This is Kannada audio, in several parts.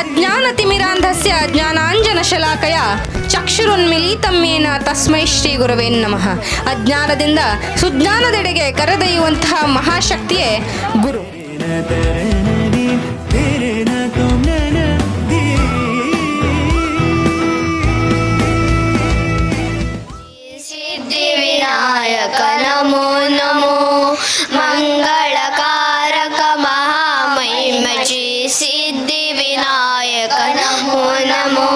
ಅಜ್ಞಾನತಿಮಿರಾಂಧಸ್ಯ ಜ್ಞಾನಾಂಜನಶಲಾಕಯ ಚಕ್ಷುರುನ್ಮಿಲಿತಂ ಯೇನ ತಸ್ಮೈ ಶ್ರೀ ಗುರವೇ ನಮಃ. ಅಜ್ಞಾನದಿಂದ ಸುಜ್ಞಾನದೆಡೆಗೆ ಕರೆದೊಯ್ಯುವಂತಹ ಮಹಾಶಕ್ತಿಯೇ ಗುರು. ಸಿದ್ಧಿವಿನಾಯಕ ನಮೋ ನಮೋ, ಮಂಗಳಕಾರಕ ಮಹಾಮಹಿಮಚಿ ಸಿದ್ಧಿವಿನಾಯಕ ನಮೋ ನಮೋ,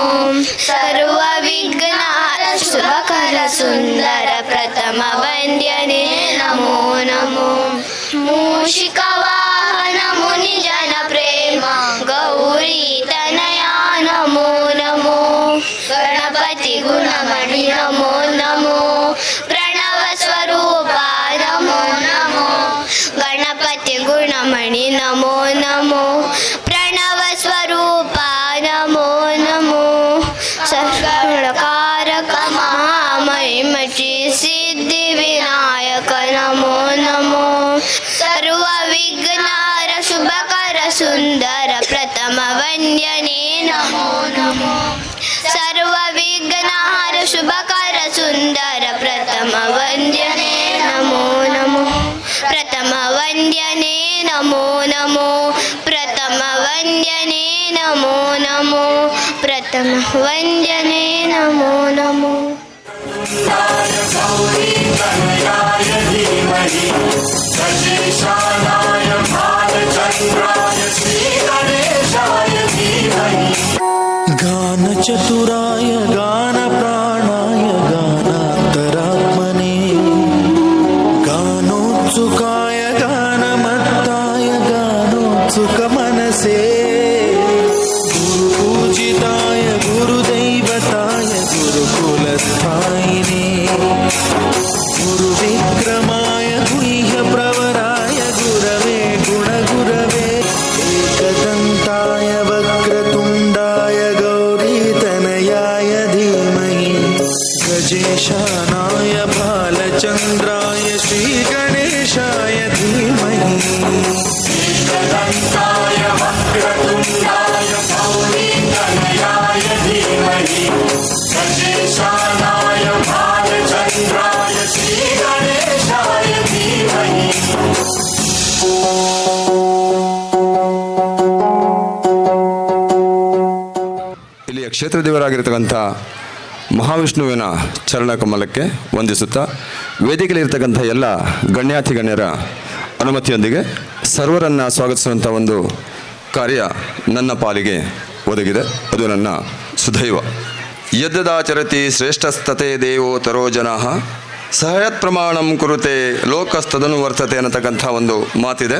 ಸರ್ವ ವಿಘ್ನಹಾರ ಶುಭಕರ ಸುಂದರ ಪ್ರಥಮ ವಂದ್ಯನೇ ನಮೋ ನಮೋ, ಮೂಷಿಕವಾಹನ ಮುನಿಜನ ಪ್ರೇಮ ಗೌರಿ ತನಯ ನಮೋ ನಮೋ, ಗಣಪತಿ ಗುಣಮಣಿ ನಮೋ ನಮೋ, ಪ್ರಣವ ಸ್ವರೂಪ ನಮೋ ನಮೋ, ಗಣಪತಿ ಗುಣಮಣಿ ನಮೋ ನಮೋ, ಪ್ರಣವ ಸ್ವರೂಪ ನಮೋ ನಮೋ, ಸರ್ವಕಾರಕ ಮಹಾಮಹಿಮಚಿ ಸಿದ್ಧಿವಿನಾಯಕ ನಮೋ ನಮೋ, ಸರ್ವ ವಿಘ್ನಹಾರ ಶುಭಕರ ಸುಂದರ ಪ್ರಥಮ ವಂದ್ಯನೇ ನಮೋ ನಮೋ, ಸರ್ವ ವಿಘ್ನಹಾರ ಶುಭಕರ ಸುಂದರ ಪ್ರಥಮ ವಂದ್ಯನೇ ನಮೋ ನಮೋ, ಪ್ರಥಮ ವಂದ್ಯನೇ ನಮೋ ನಮೋ, ಪ್ರಥಮ ವಂದ್ಯನೇ ನಮೋ ನಮೋ, ಪ್ರಥಮ ವಂದ್ಯನೇ ನಮೋ ನಮೋ. गान चतुराय गान प्राणाय गानान्तरात्मने, गानोत्सुकाय गानमत्ताय गानोत्सुक मनसे, गुरुपूजिताय गुरुदैवताय गुरुकुलस्थायिने, गुरुविक्रमाय गुह्यप्रवराय गुरवे गुणगुरवे, एकदन्ताय वक्रतुण्डाय गौरीतनयाय धीमहि, गजेशानाय बालचन्द्राय श्रीगणेशाय धीमहि, एकदन्ताय वक्रतुण्डाय गौरीतनयाय धीमहि, गजेशानाय बालचन्द्राय श्रीगणेशाय धीमहि. ಇಲ್ಲಿಯ ಕ್ಷೇತ್ರ ದೇವರಾಗಿರ್ತಕ್ಕಂಥ ಮಹಾವಿಷ್ಣುವಿನ ಚರಣಕಮಲಕ್ಕೆ ವಂದಿಸುತ್ತಾ, ವೇದಿಕೆಯಲ್ಲಿರ್ತಕ್ಕಂಥ ಎಲ್ಲ ಗಣ್ಯಾತಿಗಣ್ಯರ ಅನುಮತಿಯೊಂದಿಗೆ ಸರ್ವರನ್ನು ಸ್ವಾಗತಿಸುವಂಥ ಒಂದು ಕಾರ್ಯ ನನ್ನ ಪಾಲಿಗೆ ಒದಗಿದೆ. ಅದು ನನ್ನ ಸುದೈವ. ಯದ್ದದಾಚರತಿ ಶ್ರೇಷ್ಠಸ್ತತೆ ದೇವೋತರೋ ಜನಾಃ ಸಹಯತ್ ಪ್ರಮಾಣಂ ಕುರುತೆ ಲೋಕಸ್ತದನು ವರ್ತತೆ ಅನ್ನತಕ್ಕಂಥ ಒಂದು ಮಾತಿದೆ.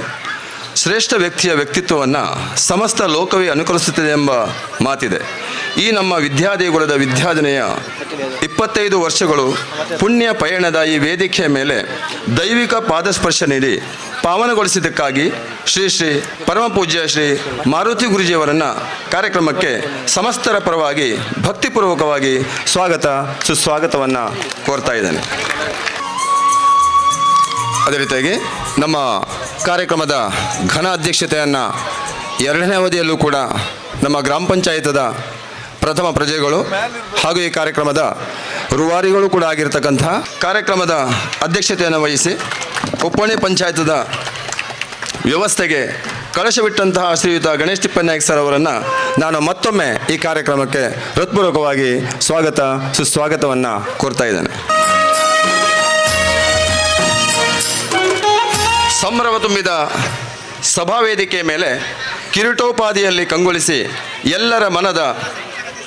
ಶ್ರೇಷ್ಠ ವ್ಯಕ್ತಿಯ ವ್ಯಕ್ತಿತ್ವವನ್ನು ಸಮಸ್ತ ಲೋಕವೇ ಅನುಕರಿಸುತ್ತದೆ ಎಂಬ ಮಾತಿದೆ. ಈ ನಮ್ಮ ವಿದ್ಯಾದೇಗುಲದ ವಿದ್ಯಾರ್ಜನೆಯ 25 ವರ್ಷಗಳು ಪುಣ್ಯ ಪಯಣದ ಈ ವೇದಿಕೆಯ ಮೇಲೆ ದೈವಿಕ ಪಾದಸ್ಪರ್ಶ ನೀಡಿ ಪಾವನಗೊಳಿಸಿದ್ದಕ್ಕಾಗಿ ಶ್ರೀ ಶ್ರೀ ಪರಮಪೂಜ್ಯ ಶ್ರೀ ಮಾರುತಿ ಗುರುಜಿಯವರನ್ನು ಕಾರ್ಯಕ್ರಮಕ್ಕೆ ಸಮಸ್ತರ ಪರವಾಗಿ ಭಕ್ತಿಪೂರ್ವಕವಾಗಿ ಸ್ವಾಗತ ಸುಸ್ವಾಗತವನ್ನು ಕೋರ್ತಾ ಇದ್ದೇನೆ. ಅದೇ ರೀತಿಯಾಗಿ ನಮ್ಮ ಕಾರ್ಯಕ್ರಮದ ಘನ ಅಧ್ಯಕ್ಷತೆಯನ್ನು 2ನೇ ಅವಧಿಯಲ್ಲೂ ಕೂಡ ನಮ್ಮ ಗ್ರಾಮ ಪಂಚಾಯತದ ಪ್ರಥಮ ಪ್ರಜೆಗಳು ಹಾಗೂ ಈ ಕಾರ್ಯಕ್ರಮದ ರೂವಾರಿಗಳು ಕೂಡ ಆಗಿರ್ತಕ್ಕಂಥ ಕಾರ್ಯಕ್ರಮದ ಅಧ್ಯಕ್ಷತೆಯನ್ನು ವಹಿಸಿ ಉಪ್ಪಣಿ ಪಂಚಾಯತದ ವ್ಯವಸ್ಥೆಗೆ ಕಳಶವಿಟ್ಟಂತಹ ಶ್ರೀಯುತ ಗಣೇಶ್ ತಿಪ್ಪನಾಯ್ಕ ಸರ್ ಅವರನ್ನು ನಾನು ಮತ್ತೊಮ್ಮೆ ಈ ಕಾರ್ಯಕ್ರಮಕ್ಕೆ ಹೃತ್ಪೂರ್ವಕವಾಗಿ ಸ್ವಾಗತ ಸುಸ್ವಾಗತವನ್ನು ಕೋರ್ತಾ ಇದ್ದೇನೆ. ಸಂಭ್ರಮ ತುಂಬಿದ ಸಭಾವೇದಿಕೆಯ ಮೇಲೆ ಕಿರೀಟೋಪಾದಿಯಲ್ಲಿ ಕಂಗೊಳಿಸಿ ಎಲ್ಲರ ಮನದ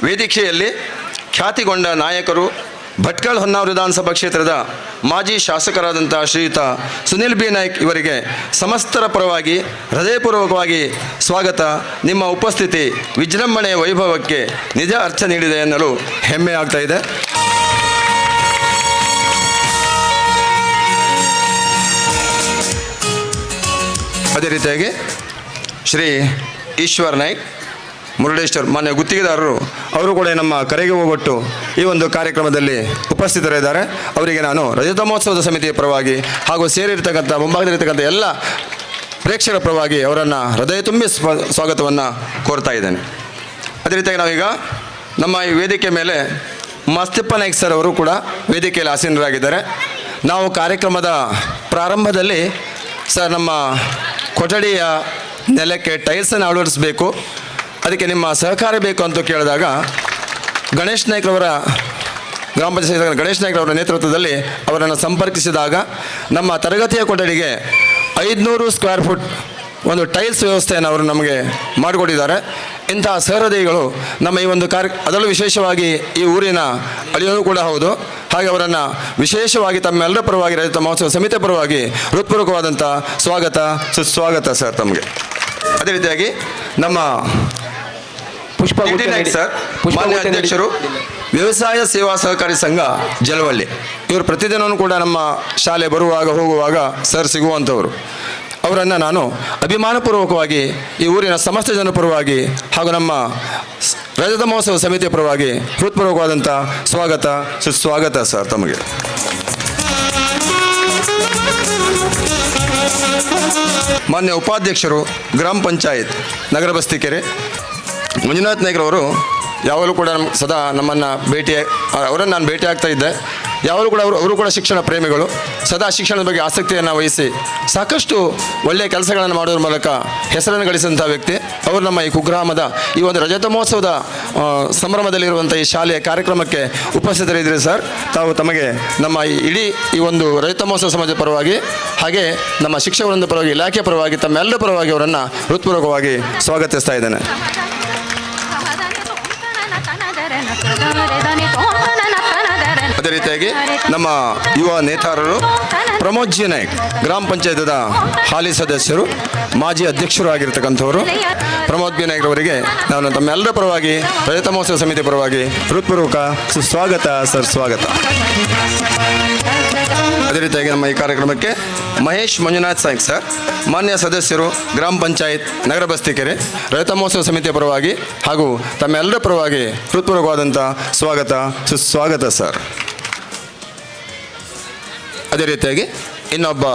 ವೇದಿಕೆಯಲ್ಲಿ ಖ್ಯಾತಿಗೊಂಡ ನಾಯಕರು, ಭಟ್ಕಳ ಹೊನ್ನಾವರ ವಿಧಾನಸಭಾ ಕ್ಷೇತ್ರದ ಮಾಜಿ ಶಾಸಕರಾದಂಥ ಶ್ರೀಯುತ ಸುನಿಲ್ ಬಿ ನಾಯ್ಕ್ ಇವರಿಗೆ ಸಮಸ್ತರ ಪರವಾಗಿ ಹೃದಯಪೂರ್ವಕವಾಗಿ ಸ್ವಾಗತ. ನಿಮ್ಮ ಉಪಸ್ಥಿತಿ ವಿಜೃಂಭಣೆಯ ವೈಭವಕ್ಕೆ ನಿಜ ಅರ್ಥ ನೀಡಿದೆ ಎನ್ನಲು ಹೆಮ್ಮೆ ಆಗ್ತಾ ಇದೆ. ಅದೇ ರೀತಿಯಾಗಿ ಶ್ರೀ ಈಶ್ವರ್ ನಾಯ್ಕ್ ಮುರುಡೇಶ್ವರ್ ಮಾನ್ಯ ಗುತ್ತಿಗೆದಾರರು ಅವರು ಕೂಡ ನಮ್ಮ ಕರೆಗೆ ಹೋಗೊಟ್ಟು ಈ ಒಂದು ಕಾರ್ಯಕ್ರಮದಲ್ಲಿ ಉಪಸ್ಥಿತರಿದ್ದಾರೆ. ಅವರಿಗೆ ನಾನು ರಜತ ಮಹೋತ್ಸವದ ಸಮಿತಿಯ ಪರವಾಗಿ ಹಾಗೂ ಸೇರಿರ್ತಕ್ಕಂಥ ಮುಂಭಾಗದಲ್ಲಿರ್ತಕ್ಕಂಥ ಎಲ್ಲ ಪ್ರೇಕ್ಷಕರ ಪರವಾಗಿ ಅವರನ್ನು ಹೃದಯ ತುಂಬಿ ಸ್ವಾಗತವನ್ನು ಕೋರ್ತಾ ಇದ್ದೇನೆ. ಅದೇ ರೀತಿಯಾಗಿ ನಾವೀಗ ನಮ್ಮ ಈ ವೇದಿಕೆ ಮೇಲೆ ಮಸ್ತಿಪ್ಪ ನಾಯ್ಕ್ ಸರ್ ಅವರು ಕೂಡ ವೇದಿಕೆಯಲ್ಲಿ ಆಸೀನರಾಗಿದ್ದಾರೆ. ನಾವು ಕಾರ್ಯಕ್ರಮದ ಪ್ರಾರಂಭದಲ್ಲಿ ಸರ್ ನಮ್ಮ ಕೊಠಡಿಯ ನೆಲಕ್ಕೆ ಟೈಲ್ಸನ್ನು ಅಳವಡಿಸಬೇಕು, ಅದಕ್ಕೆ ನಿಮ್ಮ ಸಹಕಾರ ಬೇಕು ಅಂತ ಕೇಳಿದಾಗ ಗಣೇಶ್ ನಾಯ್ಕರವರ ಗ್ರಾಮ ಪಂಚಾಯತ್ ಗಣೇಶ್ ನಾಯ್ಕರವರ ನೇತೃತ್ವದಲ್ಲಿ ಅವರನ್ನು ಸಂಪರ್ಕಿಸಿದಾಗ ನಮ್ಮ ತರಗತಿಯ ಕೊಠಡಿಗೆ 500 ಸ್ಕ್ವೇರ್ ಫುಟ್ ಒಂದು ಟೈಲ್ಸ್ ವ್ಯವಸ್ಥೆಯನ್ನು ಅವರು ನಮಗೆ ಮಾಡಿಕೊಟ್ಟಿದ್ದಾರೆ. ಇಂತಹ ಸಹೃದಯಿಗಳು ನಮ್ಮ ಈ ಒಂದು ಅದರಲ್ಲೂ ವಿಶೇಷವಾಗಿ ಈ ಊರಿನ ಅಳಿಯೂ ಕೂಡ ಹೌದು. ಹಾಗೆ ಅವರನ್ನು ವಿಶೇಷವಾಗಿ ತಮ್ಮೆಲ್ಲರ ಪರವಾಗಿ ರೈತ ಮಹೋತ್ಸವ ಸಮಿತಿ ಪರವಾಗಿ ಹೃತ್ಪೂರ್ವಕವಾದಂಥ ಸ್ವಾಗತ ಸುಸ್ವಾಗತ ಸರ್ ತಮಗೆ. ಅದೇ ರೀತಿಯಾಗಿ ನಮ್ಮ ಸರ್ ಮಾನ್ಯ ಅಧ್ಯಕ್ಷರು ವ್ಯವಸಾಯ ಸೇವಾ ಸಹಕಾರಿ ಸಂಘ ಜಲವಳ್ಳಿ, ಇವರು ಪ್ರತಿದಿನವೂ ಕೂಡ ನಮ್ಮ ಶಾಲೆ ಬರುವಾಗ ಹೋಗುವಾಗ ಸರ್ ಸಿಗುವಂಥವರು. ಅವರನ್ನು ನಾನು ಅಭಿಮಾನಪೂರ್ವಕವಾಗಿ ಈ ಊರಿನ ಸಮಸ್ತ ಜನರ ಪರವಾಗಿ ಹಾಗೂ ನಮ್ಮ ರಜತ ಮಹೋತ್ಸವ ಸಮಿತಿಯ ಪರವಾಗಿ ಹೃತ್ಪೂರ್ವಕವಾದಂಥ ಸ್ವಾಗತ ಸುಸ್ವಾಗತ ಸರ್ ತಮಗೆ. ಮಾನ್ಯ ಉಪಾಧ್ಯಕ್ಷರು ಗ್ರಾಮ ಪಂಚಾಯತ್ ನಗರ ಬಸ್ತಿಕೆರೆ ಮಂಜುನಾಥ್ ನಾಯ್ಕರವರು ಯಾವಾಗಲೂ ಕೂಡ ಸದಾ ನಮ್ಮನ್ನು ಅವರನ್ನು ನಾನು ಭೇಟಿ ಆಗ್ತಾ ಇದ್ದೆ. ಯಾವಾಗಲೂ ಕೂಡ ಅವರು ಕೂಡ ಶಿಕ್ಷಣ ಪ್ರೇಮಿಗಳು, ಸದಾ ಶಿಕ್ಷಣದ ಬಗ್ಗೆ ಆಸಕ್ತಿಯನ್ನು ವಹಿಸಿ ಸಾಕಷ್ಟು ಒಳ್ಳೆಯ ಕೆಲಸಗಳನ್ನು ಮಾಡೋದ್ರ ಮೂಲಕ ಹೆಸರನ್ನು ಗಳಿಸಿದಂಥ ವ್ಯಕ್ತಿ ಅವರು. ನಮ್ಮ ಈ ಕುಗ್ರಾಮದ ಈ ಒಂದು ರಜತ ಮಹೋತ್ಸವದ ಸಂಭ್ರಮದಲ್ಲಿರುವಂಥ ಈ ಶಾಲೆಯ ಕಾರ್ಯಕ್ರಮಕ್ಕೆ ಉಪಸ್ಥಿತರಿದ್ದೀರಿ ಸರ್. ತಾವು ತಮಗೆ ನಮ್ಮ ಇಡೀ ಈ ಒಂದು ರಜತ ಮಹೋತ್ಸವ ಸಮಾಜದ ಪರವಾಗಿ ಹಾಗೆ ನಮ್ಮ ಶಿಕ್ಷಕರಿಂದ ಪರವಾಗಿ ಇಲಾಖೆ ಪರವಾಗಿ ತಮ್ಮೆಲ್ಲರ ಪರವಾಗಿ ಅವರನ್ನು ಹೃತ್ಪೂರ್ವಕವಾಗಿ ಸ್ವಾಗತಿಸ್ತಾ ಇದ್ದೇನೆ. ಅದೇ ರೀತಿಯಾಗಿ ನಮ್ಮ ಯುವ ನೇತಾರರು ಪ್ರಮೋದ್ ಜಿ ನಾಯ್ಕ್ ಗ್ರಾಮ ಪಂಚಾಯತದ ಹಾಲಿ ಸದಸ್ಯರು, ಮಾಜಿ ಅಧ್ಯಕ್ಷರು ಆಗಿರ್ತಕ್ಕಂಥವರು ಪ್ರಮೋದ್ ಬಿ ನಾಯ್ಕರವರಿಗೆ ನಾನು ತಮ್ಮೆಲ್ಲರ ಪರವಾಗಿ ರಜತ ಮಹೋತ್ಸವ ಸಮಿತಿ ಪರವಾಗಿ ಹೃತ್ಪೂರ್ವಕ ಸುಸ್ವಾಗತ ಸರ್, ಸ್ವಾಗತ. ಅದೇ ರೀತಿಯಾಗಿ ನಮ್ಮ ಈ ಕಾರ್ಯಕ್ರಮಕ್ಕೆ ಮಹೇಶ್ ಮಂಜುನಾಥ್ ನಾಯ್ಕ್ ಸರ್ ಮಾನ್ಯ ಸದಸ್ಯರು ಗ್ರಾಮ ಪಂಚಾಯತ್ ನಗರ ಬಸ್ತಿಕೆರೆ ರಜತ ಮಹೋತ್ಸವ ಸಮಿತಿಯ ಪರವಾಗಿ ಹಾಗೂ ತಮ್ಮೆಲ್ಲರ ಪರವಾಗಿ ಹೃತ್ಪೂರ್ವಕವಾದಂಥ ಸ್ವಾಗತ ಸುಸ್ವಾಗತ ಸರ್. ಅದೇ ರೀತಿಯಾಗಿ ಇನ್ನೊಬ್ಬ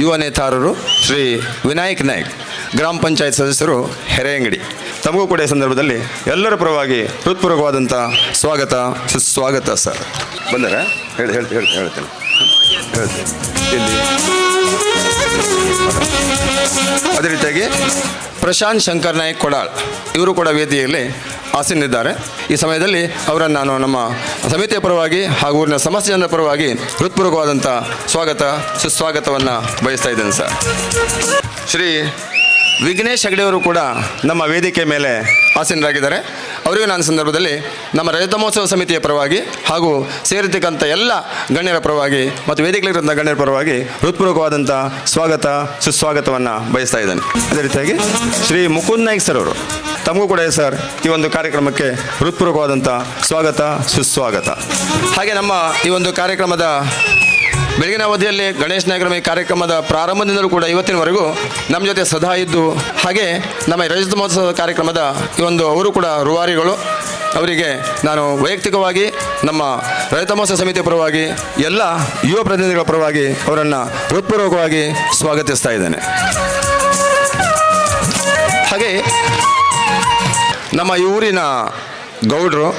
ಯುವ ನೇತಾರರು ಶ್ರೀ ವಿನಾಯಕ್ ನಾಯ್ಕ್ ಗ್ರಾಮ ಪಂಚಾಯತ್ ಸದಸ್ಯರು ಹೆರೆಯಂಗಡಿ, ತಮಗೂ ಕೂಡ ಈ ಸಂದರ್ಭದಲ್ಲಿ ಎಲ್ಲರ ಪರವಾಗಿ ಹೃತ್ಪೂರ್ವಕವಾದಂಥ ಸ್ವಾಗತ ಸುಸ್ವಾಗತ ಸರ್. ಬಂದರೆ ಹೇಳ್ತೇನೆ ಇಲ್ಲಿ. ಅದೇ ರೀತಿಯಾಗಿ ಪ್ರಶಾಂತ್ ಶಂಕರ್ ನಾಯ್ಕ್ ಕೊಡಾಳ್ ಇವರು ಕೂಡ ವೇದಿಕೆಯಲ್ಲಿ ಆಸೀನರಿದ್ದಾರೆ. ಈ ಸಮಯದಲ್ಲಿ ಅವರನ್ನು ನಾನು ನಮ್ಮ ಸಮಿತಿಯ ಪರವಾಗಿ ಹಾಗೂ ಊರಿನ ಸಮಸ್ತ ಜನರ ಪರವಾಗಿ ಹೃತ್ಪೂರ್ವಕವಾದಂಥ ಸ್ವಾಗತ ಸುಸ್ವಾಗತವನ್ನು ಬಯಸ್ತಾ ಇದ್ದೇನೆ ಸರ್. ಶ್ರೀ ವಿಘ್ನೇಶ್ ಹೆಗಡೆಯವರು ಕೂಡ ನಮ್ಮ ವೇದಿಕೆ ಮೇಲೆ ಆಸೀನರಾಗಿದ್ದಾರೆ. ಅವರಿಗೂ ನಾನು ಸಂದರ್ಭದಲ್ಲಿ ನಮ್ಮ ರಜತ ಮಹೋತ್ಸವ ಸಮಿತಿಯ ಪರವಾಗಿ ಹಾಗೂ ಸೇರಿರ್ತಕ್ಕಂಥ ಎಲ್ಲ ಗಣ್ಯರ ಪರವಾಗಿ ಮತ್ತು ವೇದಿಕೆಯಲ್ಲಿರುವಂಥ ಗಣ್ಯರ ಪರವಾಗಿ ಹೃತ್ಪೂರ್ವಕವಾದಂಥ ಸ್ವಾಗತ ಸುಸ್ವಾಗತವನ್ನು ಬಯಸ್ತಾ ಇದ್ದೇನೆ. ಅದೇ ರೀತಿಯಾಗಿ ಶ್ರೀ ಮುಕುಂದ್ ನಾಯ್ಕ್ ಸರ್ ಅವರು ತಮಗೂ ಕೂಡ ಸರ್ ಈ ಒಂದು ಕಾರ್ಯಕ್ರಮಕ್ಕೆ ಹೃತ್ಪೂರ್ವಕವಾದಂಥ ಸ್ವಾಗತ ಸುಸ್ವಾಗತ. ಹಾಗೆ ನಮ್ಮ ಈ ಒಂದು ಕಾರ್ಯಕ್ರಮದ ಬೆಳಗಿನ ಅವಧಿಯಲ್ಲಿ ಗಣೇಶ್ ನಾಯ್ಕರ ಈ ಕಾರ್ಯಕ್ರಮದ ಪ್ರಾರಂಭದಿಂದಲೂ ಕೂಡ ಇವತ್ತಿನವರೆಗೂ ನಮ್ಮ ಜೊತೆ ಸದಾ ಇದ್ದು ಹಾಗೆ ನಮ್ಮ ರಜತ ಮಹೋತ್ಸವದ ಕಾರ್ಯಕ್ರಮದ ಈ ಒಂದು ಅವರು ಕೂಡ ರೂವಾರಿಗಳು. ಅವರಿಗೆ ನಾನು ವೈಯಕ್ತಿಕವಾಗಿ ನಮ್ಮ ರಜತ ಮಹೋತ್ಸವ ಸಮಿತಿಯ ಪರವಾಗಿ ಎಲ್ಲ ಯುವ ಪ್ರತಿನಿಧಿಗಳ ಪರವಾಗಿ ಅವರನ್ನು ಹೃತ್ಪೂರ್ವಕವಾಗಿ ಸ್ವಾಗತಿಸ್ತಾ ಇದ್ದೇನೆ. ಹಾಗೆ ನಮ್ಮ ಈ ಊರಿನ ಗೌಡರು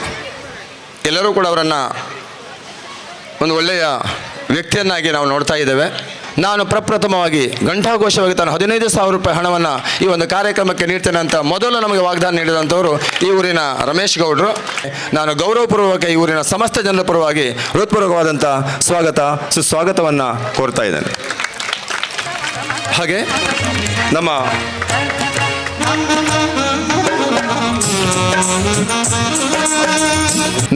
ಎಲ್ಲರೂ ಕೂಡ ಅವರನ್ನು ಒಂದು ಒಳ್ಳೆಯ ವ್ಯಕ್ತಿಯನ್ನಾಗಿ ನಾವು ನೋಡ್ತಾ ಇದ್ದೇವೆ. ನಾನು ಪ್ರಪ್ರಥಮವಾಗಿ ಘಂಟಾಘೋಷವಾಗಿ ತಾನು 15,000 ರೂಪಾಯಿ ಹಣವನ್ನು ಈ ಒಂದು ಕಾರ್ಯಕ್ರಮಕ್ಕೆ ನೀಡ್ತೇನೆ ಅಂತ ಮೊದಲು ನಮಗೆ ವಾಗ್ದಾನ ನೀಡಿದಂಥವರು ಈ ಊರಿನ ರಮೇಶ್ ಗೌಡರು. ನಾನು ಗೌರವಪೂರ್ವಕ ಈ ಊರಿನ ಸಮಸ್ತ ಜನರ ಪರವಾಗಿ ಹೃತ್ಪೂರ್ವಕವಾದಂಥ ಸ್ವಾಗತ ಸುಸ್ವಾಗತವನ್ನು ಕೋರ್ತಾ ಇದ್ದೇನೆ. ಹಾಗೆ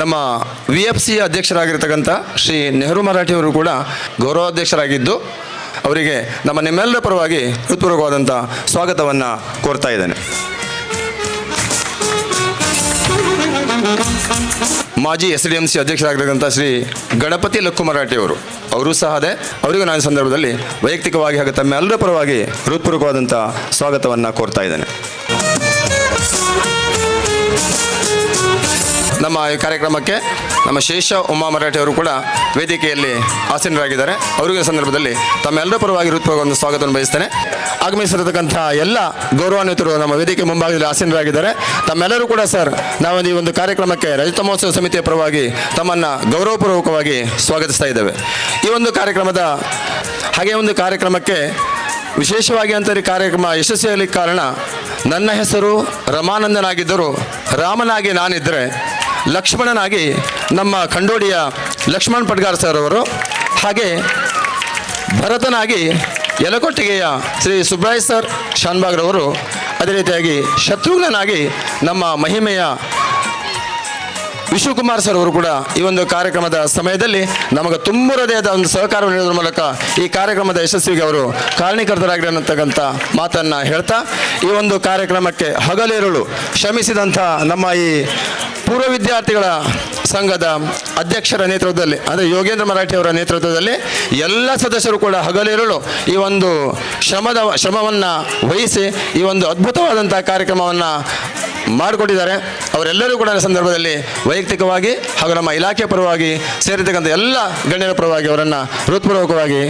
ನಮ್ಮ VFC ಅಧ್ಯಕ್ಷರಾಗಿರ್ತಕ್ಕಂಥ ಶ್ರೀ ನೆಹರು ಮರಾಠಿಯವರು ಕೂಡ ಗೌರವಾಧ್ಯಕ್ಷರಾಗಿದ್ದು ಅವರಿಗೆ ನಿಮ್ಮೆಲ್ಲರ ಪರವಾಗಿ ಹೃತ್ಪೂರ್ವಕವಾದಂಥ ಸ್ವಾಗತವನ್ನು ಕೋರ್ತಾ ಇದ್ದೇನೆ. ಮಾಜಿ SDMC ಅಧ್ಯಕ್ಷರಾಗಿರ್ತಕ್ಕಂಥ ಶ್ರೀ ಗಣಪತಿ ಲಕ್ಕು ಮರಾಠಿಯವರು ಅವರು ಸಹ ಅದೇ, ಅವರಿಗೂ ನಾನು ಸಂದರ್ಭದಲ್ಲಿ ವೈಯಕ್ತಿಕವಾಗಿ ಹಾಗೂ ತಮ್ಮೆಲ್ಲರ ಪರವಾಗಿ ಹೃತ್ಪೂರ್ವಕವಾದಂಥ ಸ್ವಾಗತವನ್ನು ಕೋರ್ತಾ ಇದ್ದೇನೆ. ನಮ್ಮ ಈ ಕಾರ್ಯಕ್ರಮಕ್ಕೆ ನಮ್ಮ ಶೇಷ ಉಮಾ ಮರಾಠಿ ಅವರು ಕೂಡ ವೇದಿಕೆಯಲ್ಲಿ ಆಸೀನರಾಗಿದ್ದಾರೆ. ಅವರಿಗೆ ಸಂದರ್ಭದಲ್ಲಿ ತಮ್ಮೆಲ್ಲರ ಪರವಾಗಿ ಹೃತ್ಪೂರ್ವಕ ಒಂದು ಸ್ವಾಗತವನ್ನು ಬಯಸ್ತೇನೆ. ಆಗಮಿಸಿರತಕ್ಕಂಥ ಎಲ್ಲ ಗೌರವಾನ್ವಿತರು ನಮ್ಮ ವೇದಿಕೆ ಮುಂಭಾಗದಲ್ಲಿ ಆಸೀನರಾಗಿದ್ದಾರೆ. ತಮ್ಮೆಲ್ಲರೂ ಕೂಡ ಸರ್, ನಾವು ಈ ಒಂದು ಕಾರ್ಯಕ್ರಮಕ್ಕೆ ರಜತ ಮಹೋತ್ಸವ ಸಮಿತಿಯ ಪರವಾಗಿ ತಮ್ಮನ್ನು ಗೌರವಪೂರ್ವಕವಾಗಿ ಸ್ವಾಗತಿಸ್ತಾ ಇದ್ದೇವೆ. ಈ ಒಂದು ಕಾರ್ಯಕ್ರಮಕ್ಕೆ ವಿಶೇಷವಾಗಿ ಅಂತಾರೆ ಕಾರ್ಯಕ್ರಮ ಯಶಸ್ವಿಯಾಗಲಿಕ್ಕೆ ಕಾರಣ ನನ್ನ ಹೆಸರು ರಮಾನಂದನಾಗಿದ್ದರೂ ರಾಮನಾಗಿ ನಾನಿದ್ದರೆ ಲಕ್ಷ್ಮಣನಾಗಿ ನಮ್ಮ ಖಂಡೋಡಿಯ ಲಕ್ಷ್ಮಣ್ ಪಡ್ಗಾರ್ ಸರ್ ಅವರು, ಹಾಗೆ ಭರತನಾಗಿ ಯಲಕೊಟ್ಟಿಗೆಯ ಶ್ರೀ ಸುಬ್ರಾಯ್ ಸರ್ ಶಾನ್ಭಾಗ್ರವರು, ಅದೇ ರೀತಿಯಾಗಿ ಶತ್ರುಘ್ನನಾಗಿ ನಮ್ಮ ಮಹಿಮೆಯ ವಿಶ್ವಕುಮಾರ್ ಸರ್ ಅವರು ಕೂಡ ಈ ಒಂದು ಕಾರ್ಯಕ್ರಮದ ಸಮಯದಲ್ಲಿ ನಮಗೆ ತುಂಬ ಹೃದಯದ ಒಂದು ಸಹಕಾರವನ್ನು ನೀಡೋದ್ರ ಮೂಲಕ ಈ ಕಾರ್ಯಕ್ರಮದ ಯಶಸ್ವಿಗೆ ಅವರು ಕಾರಣೀಕರ್ತರಾಗಿರತಕ್ಕಂಥ ಮಾತನ್ನು ಹೇಳ್ತಾ, ಈ ಒಂದು ಕಾರ್ಯಕ್ರಮಕ್ಕೆ ಹಗಲಿರುಳು ಶ್ರಮಿಸಿದಂಥ ನಮ್ಮ ಈ ಪೂರ್ವ ವಿದ್ಯಾರ್ಥಿಗಳ ಸಂಘದ ಅಧ್ಯಕ್ಷರ ನೇತೃತ್ವದಲ್ಲಿ, ಅಂದರೆ ಯೋಗೇಂದ್ರ ಮರಾಠಿ ಅವರ ನೇತೃತ್ವದಲ್ಲಿ ಎಲ್ಲ ಸದಸ್ಯರು ಕೂಡ ಹಗಲಿರುಳು ಈ ಒಂದು ಶ್ರಮವನ್ನು ವಹಿಸಿ ಈ ಒಂದು ಅದ್ಭುತವಾದಂಥ ಕಾರ್ಯಕ್ರಮವನ್ನು ಮಾಡಿಕೊಟ್ಟಿದ್ದಾರೆ. ಅವರೆಲ್ಲರೂ ಕೂಡ ಈ ಸಂದರ್ಭದಲ್ಲಿ ವೈಯಕ್ತಿಕವಾಗಿ ಹಾಗೂ ನಮ್ಮ ಇಲಾಖೆ ಪರವಾಗಿ ಸೇರಿರ್ತಕ್ಕಂಥ ಎಲ್ಲ ಗಣ್ಯರ ಪರವಾಗಿ ಅವರನ್ನು ಹೃತ್ಪೂರ್ವಕವಾಗಿ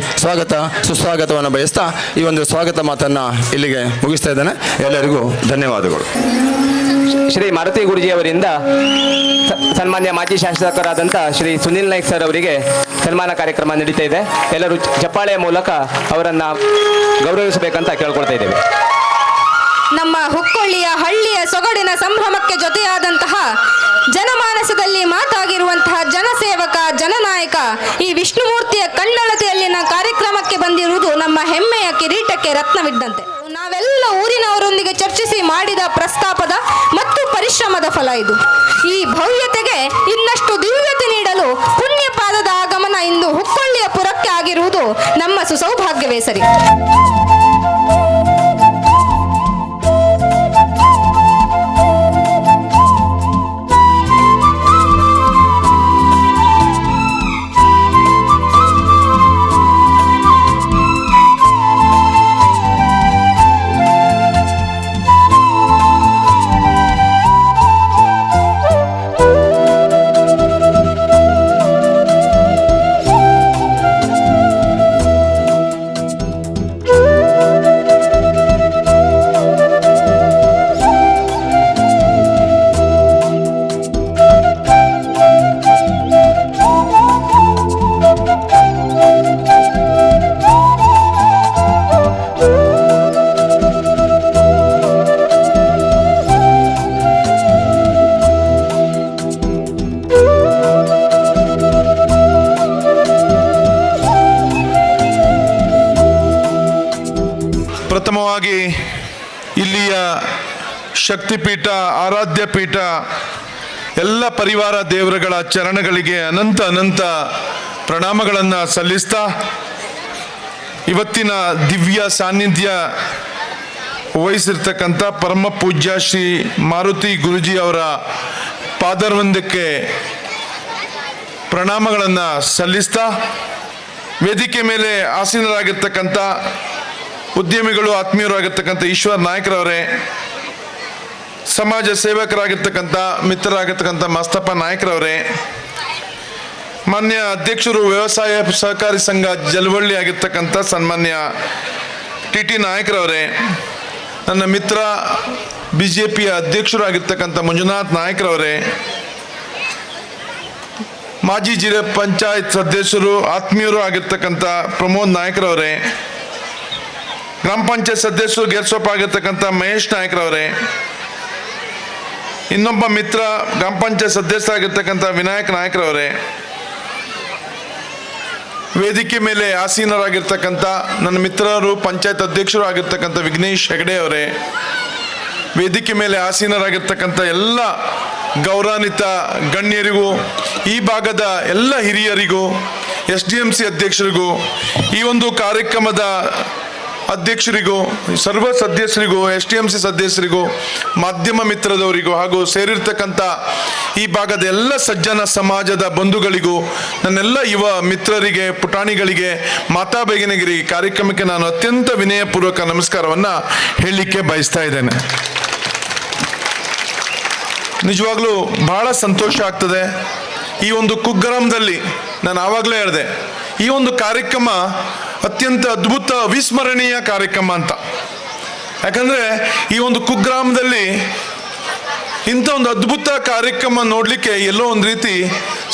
ಸುಸ್ವಾಗತವನ್ನು ಬಯಸ್ತಾ ಈ ಒಂದು ಸ್ವಾಗತ ಮಾತನ್ನು ಇಲ್ಲಿಗೆ ಮುಗಿಸ್ತಾ ಇದ್ದೇನೆ. ಎಲ್ಲರಿಗೂ ಧನ್ಯವಾದಗಳು. ಶ್ರೀ ಮಾರುತಿ ಗುರುಜಿ ಅವರಿಂದ ಸನ್ಮಾನ್ಯ ಮಾಜಿ ಶಾಸಕರಾದಂಥ ಶ್ರೀ ಸುನಿಲ್ ನಾಯ್ಕ್ ಸರ್ ಅವರಿಗೆ ಸನ್ಮಾನ ಕಾರ್ಯಕ್ರಮ ನಡೀತಾ ಇದೆ. ಎಲ್ಲರೂ ಚಪ್ಪಾಳೆಯ ಮೂಲಕ ಅವರನ್ನು ಗೌರವಿಸಬೇಕಂತ ಕೇಳ್ಕೊಳ್ತಾ ಇದ್ದೇವೆ. ನಮ್ಮ ಹುಕ್ಕೊಳ್ಳಿಯ ಹಳ್ಳಿಯ ಸೊಗಡಿನ ಸಂಭ್ರಮಕ್ಕೆ ಜೊತೆಯಾದಂತಹ ಜನಮಾನಸದಲ್ಲಿ ಮಾತಾಗಿರುವಂತಹ ಜನಸೇವಕ ಜನನಾಯಕ ಈ ವಿಷ್ಣುಮೂರ್ತಿಯ ಕಣ್ಣಳತೆಯಲ್ಲಿನ ಕಾರ್ಯಕ್ರಮಕ್ಕೆ ಬಂದಿರುವುದು ನಮ್ಮ ಹೆಮ್ಮೆಯ ಕಿರೀಟಕ್ಕೆ ರತ್ನವಿದ್ದಂತೆ. ನಾವೆಲ್ಲ ಊರಿನವರೊಂದಿಗೆ ಚರ್ಚಿಸಿ ಮಾಡಿದ ಪ್ರಸ್ತಾಪದ ಮತ್ತು ಪರಿಶ್ರಮದ ಫಲ ಇದು. ಈ ಭವ್ಯತೆಗೆ ಇನ್ನಷ್ಟು ದಿವ್ಯತೆ ನೀಡಲು ಪುಣ್ಯಪಾದದ ಆಗಮನ ಇಂದು ಹುಕ್ಕೊಳ್ಳಿಯ ಪುರಕ್ಕೆ ಆಗಿರುವುದು ನಮ್ಮ ಸುಸೌಭಾಗ್ಯವೇ ಸರಿ. ಪ್ರಥಮವಾಗಿ ಇಲ್ಲಿಯ ಶಕ್ತಿಪೀಠ, ಆರಾಧ್ಯ ಪೀಠ, ಎಲ್ಲ ಪರಿವಾರ ದೇವರುಗಳ ಚರಣಗಳಿಗೆ ಅನಂತ ಪ್ರಣಾಮಗಳನ್ನು ಸಲ್ಲಿಸ್ತಾ, ಇವತ್ತಿನ ದಿವ್ಯ ಸಾನ್ನಿಧ್ಯ ವಹಿಸಿರ್ತಕ್ಕಂಥ ಪರಮ ಪೂಜ್ಯ ಶ್ರೀ ಮಾರುತಿ ಗುರುಜಿ ಅವರ ಪಾದರ್ವಂದಕ್ಕೆ ಪ್ರಣಾಮಗಳನ್ನು ಸಲ್ಲಿಸ್ತಾ, ವೇದಿಕೆ ಮೇಲೆ ಆಸೀನರಾಗಿರ್ತಕ್ಕಂಥ ಉದ್ಯಮಿಗಳು, ಆತ್ಮೀಯರು ಆಗಿರ್ತಕ್ಕಂಥ ಈಶ್ವರ್ ನಾಯ್ಕರವರೇ, ಸಮಾಜ ಸೇವಕರಾಗಿರ್ತಕ್ಕಂಥ ಮಿತ್ರರಾಗಿರ್ತಕ್ಕಂಥ ಮಸ್ತಪ್ಪ ನಾಯ್ಕರವರೇ, ಮಾನ್ಯ ಅಧ್ಯಕ್ಷರು ವ್ಯವಸಾಯ ಸಹಕಾರಿ ಸಂಘ ಜಲವಳ್ಳಿ ಆಗಿರ್ತಕ್ಕಂಥ ಸನ್ಮಾನ್ಯ ಟಿ ನಾಯ್ಕರವರೇ, ನನ್ನ ಮಿತ್ರ BJPಯ ಅಧ್ಯಕ್ಷರು ಆಗಿರ್ತಕ್ಕಂಥ ಮಂಜುನಾಥ್ ನಾಯ್ಕರವರೇ, ಮಾಜಿ ಜಿಲ್ಲಾ ಪಂಚಾಯತ್ ಸದಸ್ಯರು ಆತ್ಮೀಯರು ಆಗಿರ್ತಕ್ಕಂಥ ಪ್ರಮೋದ್ ನಾಯ್ಕರವರೇ, ಗ್ರಾಮ ಪಂಚಾಯತ್ ಸದಸ್ಯರು ಗೇರ್ಸೊಪ್ಪ ಆಗಿರ್ತಕ್ಕಂಥ ಮಹೇಶ್ ನಾಯ್ಕರವರೇ, ಇನ್ನೊಬ್ಬ ಮಿತ್ರ ಗ್ರಾಮ ಪಂಚಾಯತ್ ಸದಸ್ಯರಾಗಿರ್ತಕ್ಕಂಥ ವಿನಾಯಕ್ ನಾಯ್ಕರವರೇ, ವೇದಿಕೆ ಮೇಲೆ ಆಸೀನರಾಗಿರ್ತಕ್ಕಂಥ ನನ್ನ ಮಿತ್ರರು ಪಂಚಾಯತ್ ಅಧ್ಯಕ್ಷರು ಆಗಿರ್ತಕ್ಕಂಥ ವಿಘ್ನೇಶ್ ಹೆಗಡೆ ಅವರೇ, ವೇದಿಕೆ ಮೇಲೆ ಆಸೀನರಾಗಿರ್ತಕ್ಕಂಥ ಎಲ್ಲ ಗೌರವಾನ್ವಿತ ಗಣ್ಯರಿಗೂ, ಈ ಭಾಗದ ಎಲ್ಲ ಹಿರಿಯರಿಗೂ, SDMC ಅಧ್ಯಕ್ಷರಿಗೂ, ಈ ಒಂದು ಕಾರ್ಯಕ್ರಮದ ಅಧ್ಯಕ್ಷರಿಗೂ, ಸರ್ವ ಸದಸ್ಯರಿಗೂ, SDMC ಸದಸ್ಯರಿಗೂ, ಮಾಧ್ಯಮ ಮಿತ್ರದವರಿಗೂ ಹಾಗೂ ಸೇರಿರ್ತಕ್ಕಂಥ ಈ ಭಾಗದ ಎಲ್ಲ ಸಜ್ಜನ ಸಮಾಜದ ಬಂಧುಗಳಿಗೂ, ನನ್ನೆಲ್ಲ ಯುವ ಮಿತ್ರರಿಗೆ, ಪುಟಾಣಿಗಳಿಗೆ, ಮಾತಾ ಬೇಗನಿಗರಿಗೆ ಕಾರ್ಯಕ್ರಮಕ್ಕೆ ನಾನು ಅತ್ಯಂತ ವಿನಯಪೂರ್ವಕ ನಮಸ್ಕಾರವನ್ನು ಹೇಳಲಿಕ್ಕೆ ಬಯಸ್ತಾ ಇದ್ದೇನೆ. ನಿಜವಾಗ್ಲೂ ಬಹಳ ಸಂತೋಷ ಆಗ್ತದೆ. ಈ ಒಂದು ಕುಗ್ರಾಮದಲ್ಲಿ ನಾನು ಆವಾಗಲೇ ಹೇಳಿದೆ, ಈ ಒಂದು ಕಾರ್ಯಕ್ರಮ ಅತ್ಯಂತ ಅದ್ಭುತ ಅವಿಸ್ಮರಣೀಯ ಕಾರ್ಯಕ್ರಮ ಅಂತ. ಯಾಕಂದರೆ ಈ ಒಂದು ಕುಗ್ರಾಮದಲ್ಲಿ ಇಂಥ ಒಂದು ಅದ್ಭುತ ಕಾರ್ಯಕ್ರಮ ನೋಡಲಿಕ್ಕೆ ಎಲ್ಲೋ ಒಂದು ರೀತಿ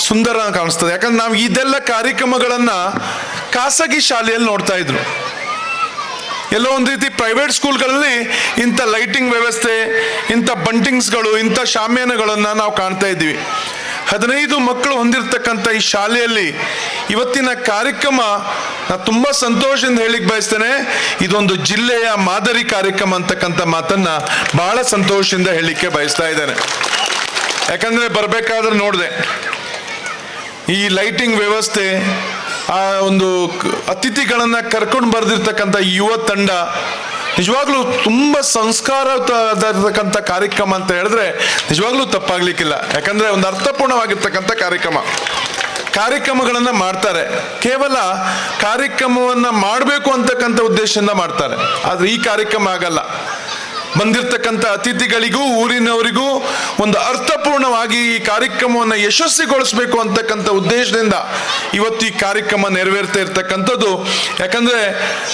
ಸುಂದರ ಕಾಣಿಸ್ತದೆ. ಯಾಕಂದ್ರೆ ನಾವು ಇದೆಲ್ಲ ಕಾರ್ಯಕ್ರಮಗಳನ್ನು ಖಾಸಗಿ ಶಾಲೆಯಲ್ಲಿ ನೋಡ್ತಾ ಇದ್ರು. ಎಲ್ಲೋ ಒಂದು ರೀತಿ ಪ್ರೈವೇಟ್ ಸ್ಕೂಲ್ಗಳಲ್ಲಿ ಇಂಥ ಲೈಟಿಂಗ್ ವ್ಯವಸ್ಥೆ, ಇಂಥ ಬಂಟಿಂಗ್ಸ್ಗಳು, ಇಂಥ ಶಾಮಿಯಾನಗಳನ್ನು ನಾವು ಕಾಣ್ತಾ ಇದ್ವಿ. 15 ಮಕ್ಕಳು ಹೊಂದಿರತಕ್ಕಂಥ ಈ ಶಾಲೆಯಲ್ಲಿ ಇವತ್ತಿನ ಕಾರ್ಯಕ್ರಮ ನಾನು ತುಂಬ ಸಂತೋಷದಿಂದ ಹೇಳಿಕ್ಕೆ ಬಯಸ್ತೇನೆ. ಇದೊಂದು ಜಿಲ್ಲೆಯ ಮಾದರಿ ಕಾರ್ಯಕ್ರಮ ಅಂತಕ್ಕಂಥ ಮಾತನ್ನ ಬಹಳ ಸಂತೋಷದಿಂದ ಹೇಳಲಿಕ್ಕೆ ಬಯಸ್ತಾ ಇದ್ದೇನೆ. ಯಾಕಂದ್ರೆ ಬರಬೇಕಾದ್ರೆ ನೋಡಿದೆ ಈ ಲೈಟಿಂಗ್ ವ್ಯವಸ್ಥೆ, ಆ ಒಂದು ಅತಿಥಿಗಳನ್ನ ಕರ್ಕೊಂಡು ಬರೆದಿರ್ತಕ್ಕಂಥ ಯುವ ತಂಡ ನಿಜವಾಗ್ಲೂ ತುಂಬ ಸಂಸ್ಕಾರತಕ್ಕಂಥ ಕಾರ್ಯಕ್ರಮ ಅಂತ ಹೇಳಿದ್ರೆ ನಿಜವಾಗ್ಲೂ ತಪ್ಪಾಗ್ಲಿಕ್ಕಿಲ್ಲ. ಯಾಕಂದ್ರೆ ಒಂದು ಅರ್ಥಪೂರ್ಣವಾಗಿರ್ತಕ್ಕಂಥ ಕಾರ್ಯಕ್ರಮಗಳನ್ನು ಮಾಡ್ತಾರೆ. ಕೇವಲ ಕಾರ್ಯಕ್ರಮವನ್ನು ಮಾಡಬೇಕು ಅಂತಕ್ಕಂಥ ಉದ್ದೇಶದಿಂದ ಮಾಡ್ತಾರೆ. ಆದರೆ ಈ ಕಾರ್ಯಕ್ರಮ ಆಗಲ್ಲ. ಬಂದಿರತಕ್ಕಂಥ ಅತಿಥಿಗಳಿಗೂ ಊರಿನವರಿಗೂ ಒಂದು ಅರ್ಥಪೂರ್ಣವಾಗಿ ಈ ಕಾರ್ಯಕ್ರಮವನ್ನು ಯಶಸ್ವಿಗೊಳಿಸಬೇಕು ಅಂತಕ್ಕಂಥ ಉದ್ದೇಶದಿಂದ ಇವತ್ತು ಈ ಕಾರ್ಯಕ್ರಮ ನೆರವೇರ್ತಾ ಇರ್ತಕ್ಕಂಥದ್ದು. ಯಾಕಂದ್ರೆ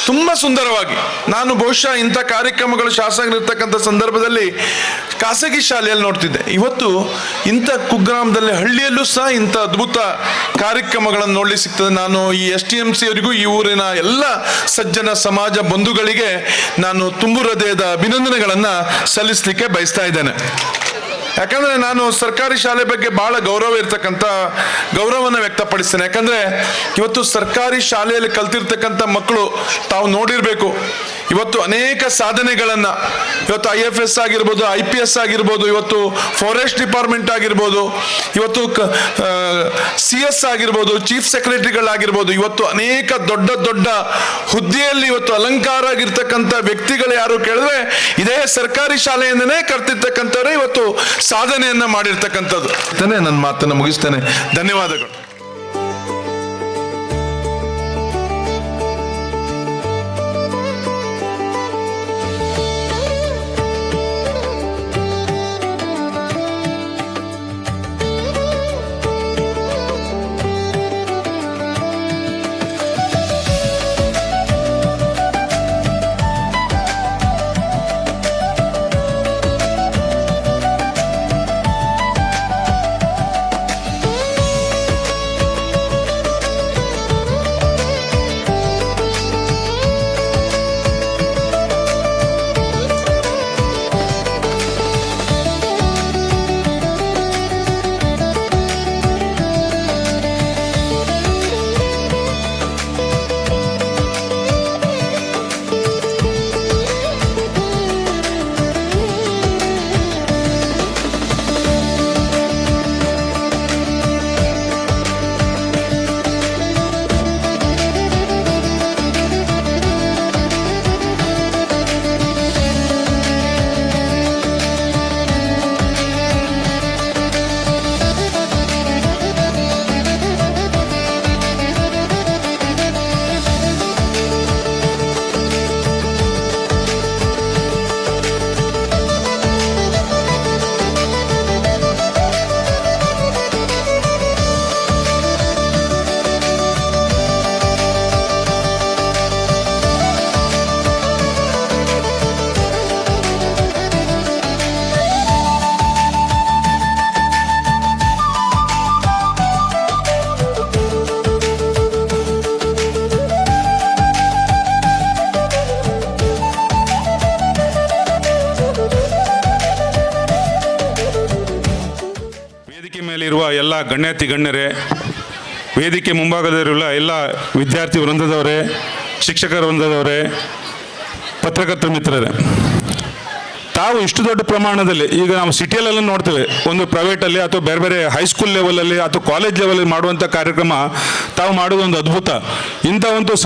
ತುಂಬ ಸುಂದರವಾಗಿ ನಾನು ಬಹುಶಃ ಇಂಥ ಕಾರ್ಯಕ್ರಮಗಳು ಶಾಸಕರಿರ್ತಕ್ಕಂಥ ಸಂದರ್ಭದಲ್ಲಿ ಖಾಸಗಿ ಶಾಲೆಯಲ್ಲಿ ನೋಡ್ತಿದ್ದೆ. ಇವತ್ತು ಇಂಥ ಕುಗ್ರಾಮದಲ್ಲಿ ಹಳ್ಳಿಯಲ್ಲೂ ಸಹ ಇಂಥ ಅದ್ಭುತ ಕಾರ್ಯಕ್ರಮಗಳನ್ನು ನೋಡ್ಲಿಕ್ಕೆ ಸಿಗ್ತದೆ. ನಾನು ಈ STMC ಅವರಿಗೂ ಈ ಊರಿನ ಎಲ್ಲ ಸಜ್ಜನ ಸಮಾಜ ಬಂಧುಗಳಿಗೆ ನಾನು ತುಂಬು ಹೃದಯದ ಅಭಿನಂದನೆಗಳನ್ನು ಸಲ್ಲಿಸಲಿಕ್ಕೆ ಬಯಸ್ತಾ ಇದ್ದೇನೆ. ಯಾಕಂದ್ರೆ ನಾನು ಸರ್ಕಾರಿ ಶಾಲೆ ಬಗ್ಗೆ ಬಹಳ ಗೌರವವನ್ನು ವ್ಯಕ್ತಪಡಿಸ್ತೇನೆ. ಯಾಕಂದ್ರೆ ಇವತ್ತು ಸರ್ಕಾರಿ ಶಾಲೆಯಲ್ಲಿ ಕಲ್ತಿರ್ತಕ್ಕಂಥ ಮಕ್ಕಳು ತಾವು ನೋಡಿರ್ಬೇಕು, ಇವತ್ತು ಅನೇಕ ಸಾಧನೆಗಳನ್ನ ಇವತ್ತು IFS ಆಗಿರ್ಬೋದು, IPS ಆಗಿರ್ಬೋದು, ಇವತ್ತು ಫಾರೆಸ್ಟ್ ಡಿಪಾರ್ಟ್ಮೆಂಟ್ ಆಗಿರ್ಬೋದು, ಇವತ್ತು CS ಆಗಿರ್ಬೋದು, ಚೀಫ್ ಸೆಕ್ರೆಟರಿಗಳಾಗಿರ್ಬೋದು, ಇವತ್ತು ಅನೇಕ ದೊಡ್ಡ ದೊಡ್ಡ ಹುದ್ದೆಯಲ್ಲಿ ಇವತ್ತು ಅಲಂಕಾರ ಆಗಿರ್ತಕ್ಕಂಥ ವ್ಯಕ್ತಿಗಳು ಯಾರು ಕೇಳಿದ್ರೆ ಇದೇ ಸರ್ಕಾರಿ ಶಾಲೆಯಿಂದನೇ ಕಲ್ತಿರ್ತಕ್ಕಂಥವ್ರೆ ಇವತ್ತು ಸಾಧನೆಯನ್ನ ಮಾಡಿರ್ತಕ್ಕಂಥದ್ದು. ನನ್ನ ಮಾತನ್ನು ಮುಗಿಸ್ತೇನೆ. ಧನ್ಯವಾದಗಳು. ಮೇಲಿರುವ ಎಲ್ಲ ಗಣ್ಯಾತಿ ಗಣ್ಯರೇ, ವೇದಿಕೆ ಮುಂಭಾಗದಲ್ಲಿರುವ ಎಲ್ಲ ವಿದ್ಯಾರ್ಥಿ ವೃಂದದವರೇ, ಶಿಕ್ಷಕರ ವೃಂದದವರೇ, ಪತ್ರಕರ್ತರ ಮಿತ್ರರೇ, ತಾವು ಇಷ್ಟು ದೊಡ್ಡ ಪ್ರಮಾಣದಲ್ಲಿ ಈಗ ನಾವು ಸಿಟಿಯಲ್ಲೆಲ್ಲ ನೋಡ್ತೇವೆ, ಒಂದು ಪ್ರೈವೇಟಲ್ಲಿ ಅಥವಾ ಬೇರೆ ಬೇರೆ ಹೈಸ್ಕೂಲ್ ಲೆವೆಲಲ್ಲಿ ಅಥವಾ ಕಾಲೇಜ್ ಲೆವೆಲಲ್ಲಿ ಮಾಡುವಂಥ ಕಾರ್ಯಕ್ರಮ ತಾವು ಮಾಡೋದೊಂದು ಅದ್ಭುತ. ಇಂಥ ಒಂದು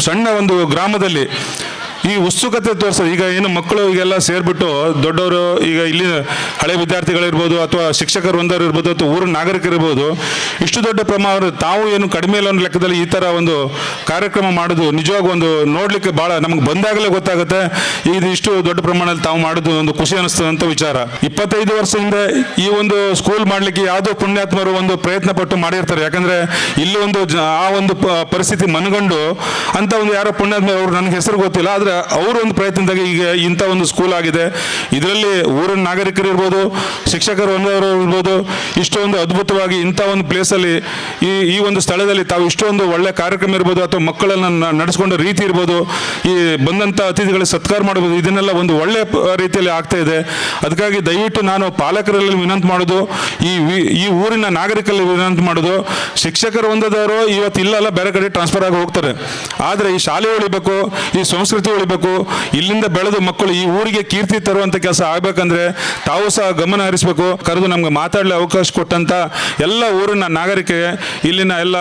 ಸಣ್ಣ ಒಂದು ಗ್ರಾಮದಲ್ಲಿ ಈ ಉತ್ಸುಕತೆ ತೋರಿಸೋದು. ಈಗ ಏನು ಮಕ್ಕಳು ಈಗೆಲ್ಲ ಸೇರಿಬಿಟ್ಟು ದೊಡ್ಡವರು, ಈಗ ಇಲ್ಲಿ ಹಳೆ ವಿದ್ಯಾರ್ಥಿಗಳಿರ್ಬೋದು ಅಥವಾ ಶಿಕ್ಷಕರು ಒಂದವರು ಇರ್ಬೋದು ಅಥವಾ ಊರಿನ ನಾಗರಿಕರಿರ್ಬೋದು, ಇಷ್ಟು ದೊಡ್ಡ ಪ್ರಮಾಣ ತಾವು ಏನು ಕಡಿಮೆ ಇಲ್ಲ ಅನ್ನೋ ಲೆಕ್ಕದಲ್ಲಿ ಈ ಥರ ಒಂದು ಕಾರ್ಯಕ್ರಮ ಮಾಡೋದು ನಿಜವಾಗ ಒಂದು ನೋಡಲಿಕ್ಕೆ ಭಾಳ ನಮ್ಗೆ ಬಂದಾಗಲೇ ಗೊತ್ತಾಗುತ್ತೆ ಇದು ಇಷ್ಟು ದೊಡ್ಡ ಪ್ರಮಾಣದಲ್ಲಿ ತಾವು ಮಾಡೋದು ಒಂದು ಖುಷಿ ಅನ್ನಿಸ್ತದಂಥ ವಿಚಾರ. 25 ವರ್ಷದಿಂದ ಈ ಒಂದು ಸ್ಕೂಲ್ ಮಾಡಲಿಕ್ಕೆ ಯಾವುದೋ ಪುಣ್ಯಾತ್ಮರು ಒಂದು ಪ್ರಯತ್ನ ಪಟ್ಟು ಮಾಡಿರ್ತಾರೆ. ಯಾಕಂದರೆ ಇಲ್ಲಿ ಒಂದು ಆ ಒಂದು ಪರಿಸ್ಥಿತಿ ಮನಗಂಡು ಅಂತ ಒಂದು ಯಾರೋ ಪುಣ್ಯಾತ್ಮ, ಅವರು ನನಗೆ ಹೆಸರು ಗೊತ್ತಿಲ್ಲ, ಆದರೆ ಅವರು ಒಂದು ಪ್ರಯತ್ನದಾಗ ಈಗ ಇಂಥ ಒಂದು ಸ್ಕೂಲ್ ಆಗಿದೆ. ಇದರಲ್ಲಿ ಊರಿನ ನಾಗರಿಕರು ಇರ್ಬೋದು, ಶಿಕ್ಷಕರು ಒಂದವರು ಇರ್ಬೋದು, ಇಷ್ಟೊಂದು ಅದ್ಭುತವಾಗಿ ಇಂಥ ಒಂದು ಪ್ಲೇಸಲ್ಲಿ ಈ ಒಂದು ಸ್ಥಳದಲ್ಲಿ ತಾವು ಇಷ್ಟೊಂದು ಒಳ್ಳೆ ಕಾರ್ಯಕ್ರಮ ಇರ್ಬೋದು ಅಥವಾ ಮಕ್ಕಳನ್ನು ನಡೆಸ್ಕೊಂಡ ರೀತಿ ಇರ್ಬೋದು, ಈ ಬಂದಂಥ ಅತಿಥಿಗಳಿಗೆ ಸತ್ಕಾರ ಮಾಡ್ಬೋದು, ಇದನ್ನೆಲ್ಲ ಒಂದು ಒಳ್ಳೆ ರೀತಿಯಲ್ಲಿ ಆಗ್ತಾ ಇದೆ. ಅದಕ್ಕಾಗಿ ದಯವಿಟ್ಟು ನಾನು ಪಾಲಕರಲ್ಲಿ ವಿನಂತಿ ಮಾಡೋದು, ಈ ಊರಿನ ನಾಗರಿಕರಲ್ಲಿ ವಿನಂತಿ ಮಾಡೋದು, ಶಿಕ್ಷಕರು ಒಂದದವರು ಇವತ್ತು ಇಲ್ಲಲ್ಲ ಬೇರೆ ಕಡೆ ಟ್ರಾನ್ಸ್ಫರ್ ಆಗಿ ಹೋಗ್ತಾರೆ, ಆದರೆ ಈ ಶಾಲೆ ಉಳಿಬೇಕು, ಈ ಸಂಸ್ಕೃತಿ ಉಳಿಬೇಕು, ಇಲ್ಲಿಂದ ಬೆಳೆದು ಮಕ್ಕಳು ಈ ಊರಿಗೆ ಕೀರ್ತಿ ತರುವಂಥ ಕೆಲಸ ಆಗಬೇಕಂದ್ರೆ ತಾವು ಸಹ ಗಮನ ಹರಿಸಬೇಕು. ಕರೆದು ನಮ್ಗೆ ಮಾತಾಡಲು ಅವಕಾಶ ಕೊಟ್ಟಂಥ ಎಲ್ಲ ಊರಿನ ನಾಗರಿಕರಿಗೆ, ಇಲ್ಲಿನ ಎಲ್ಲ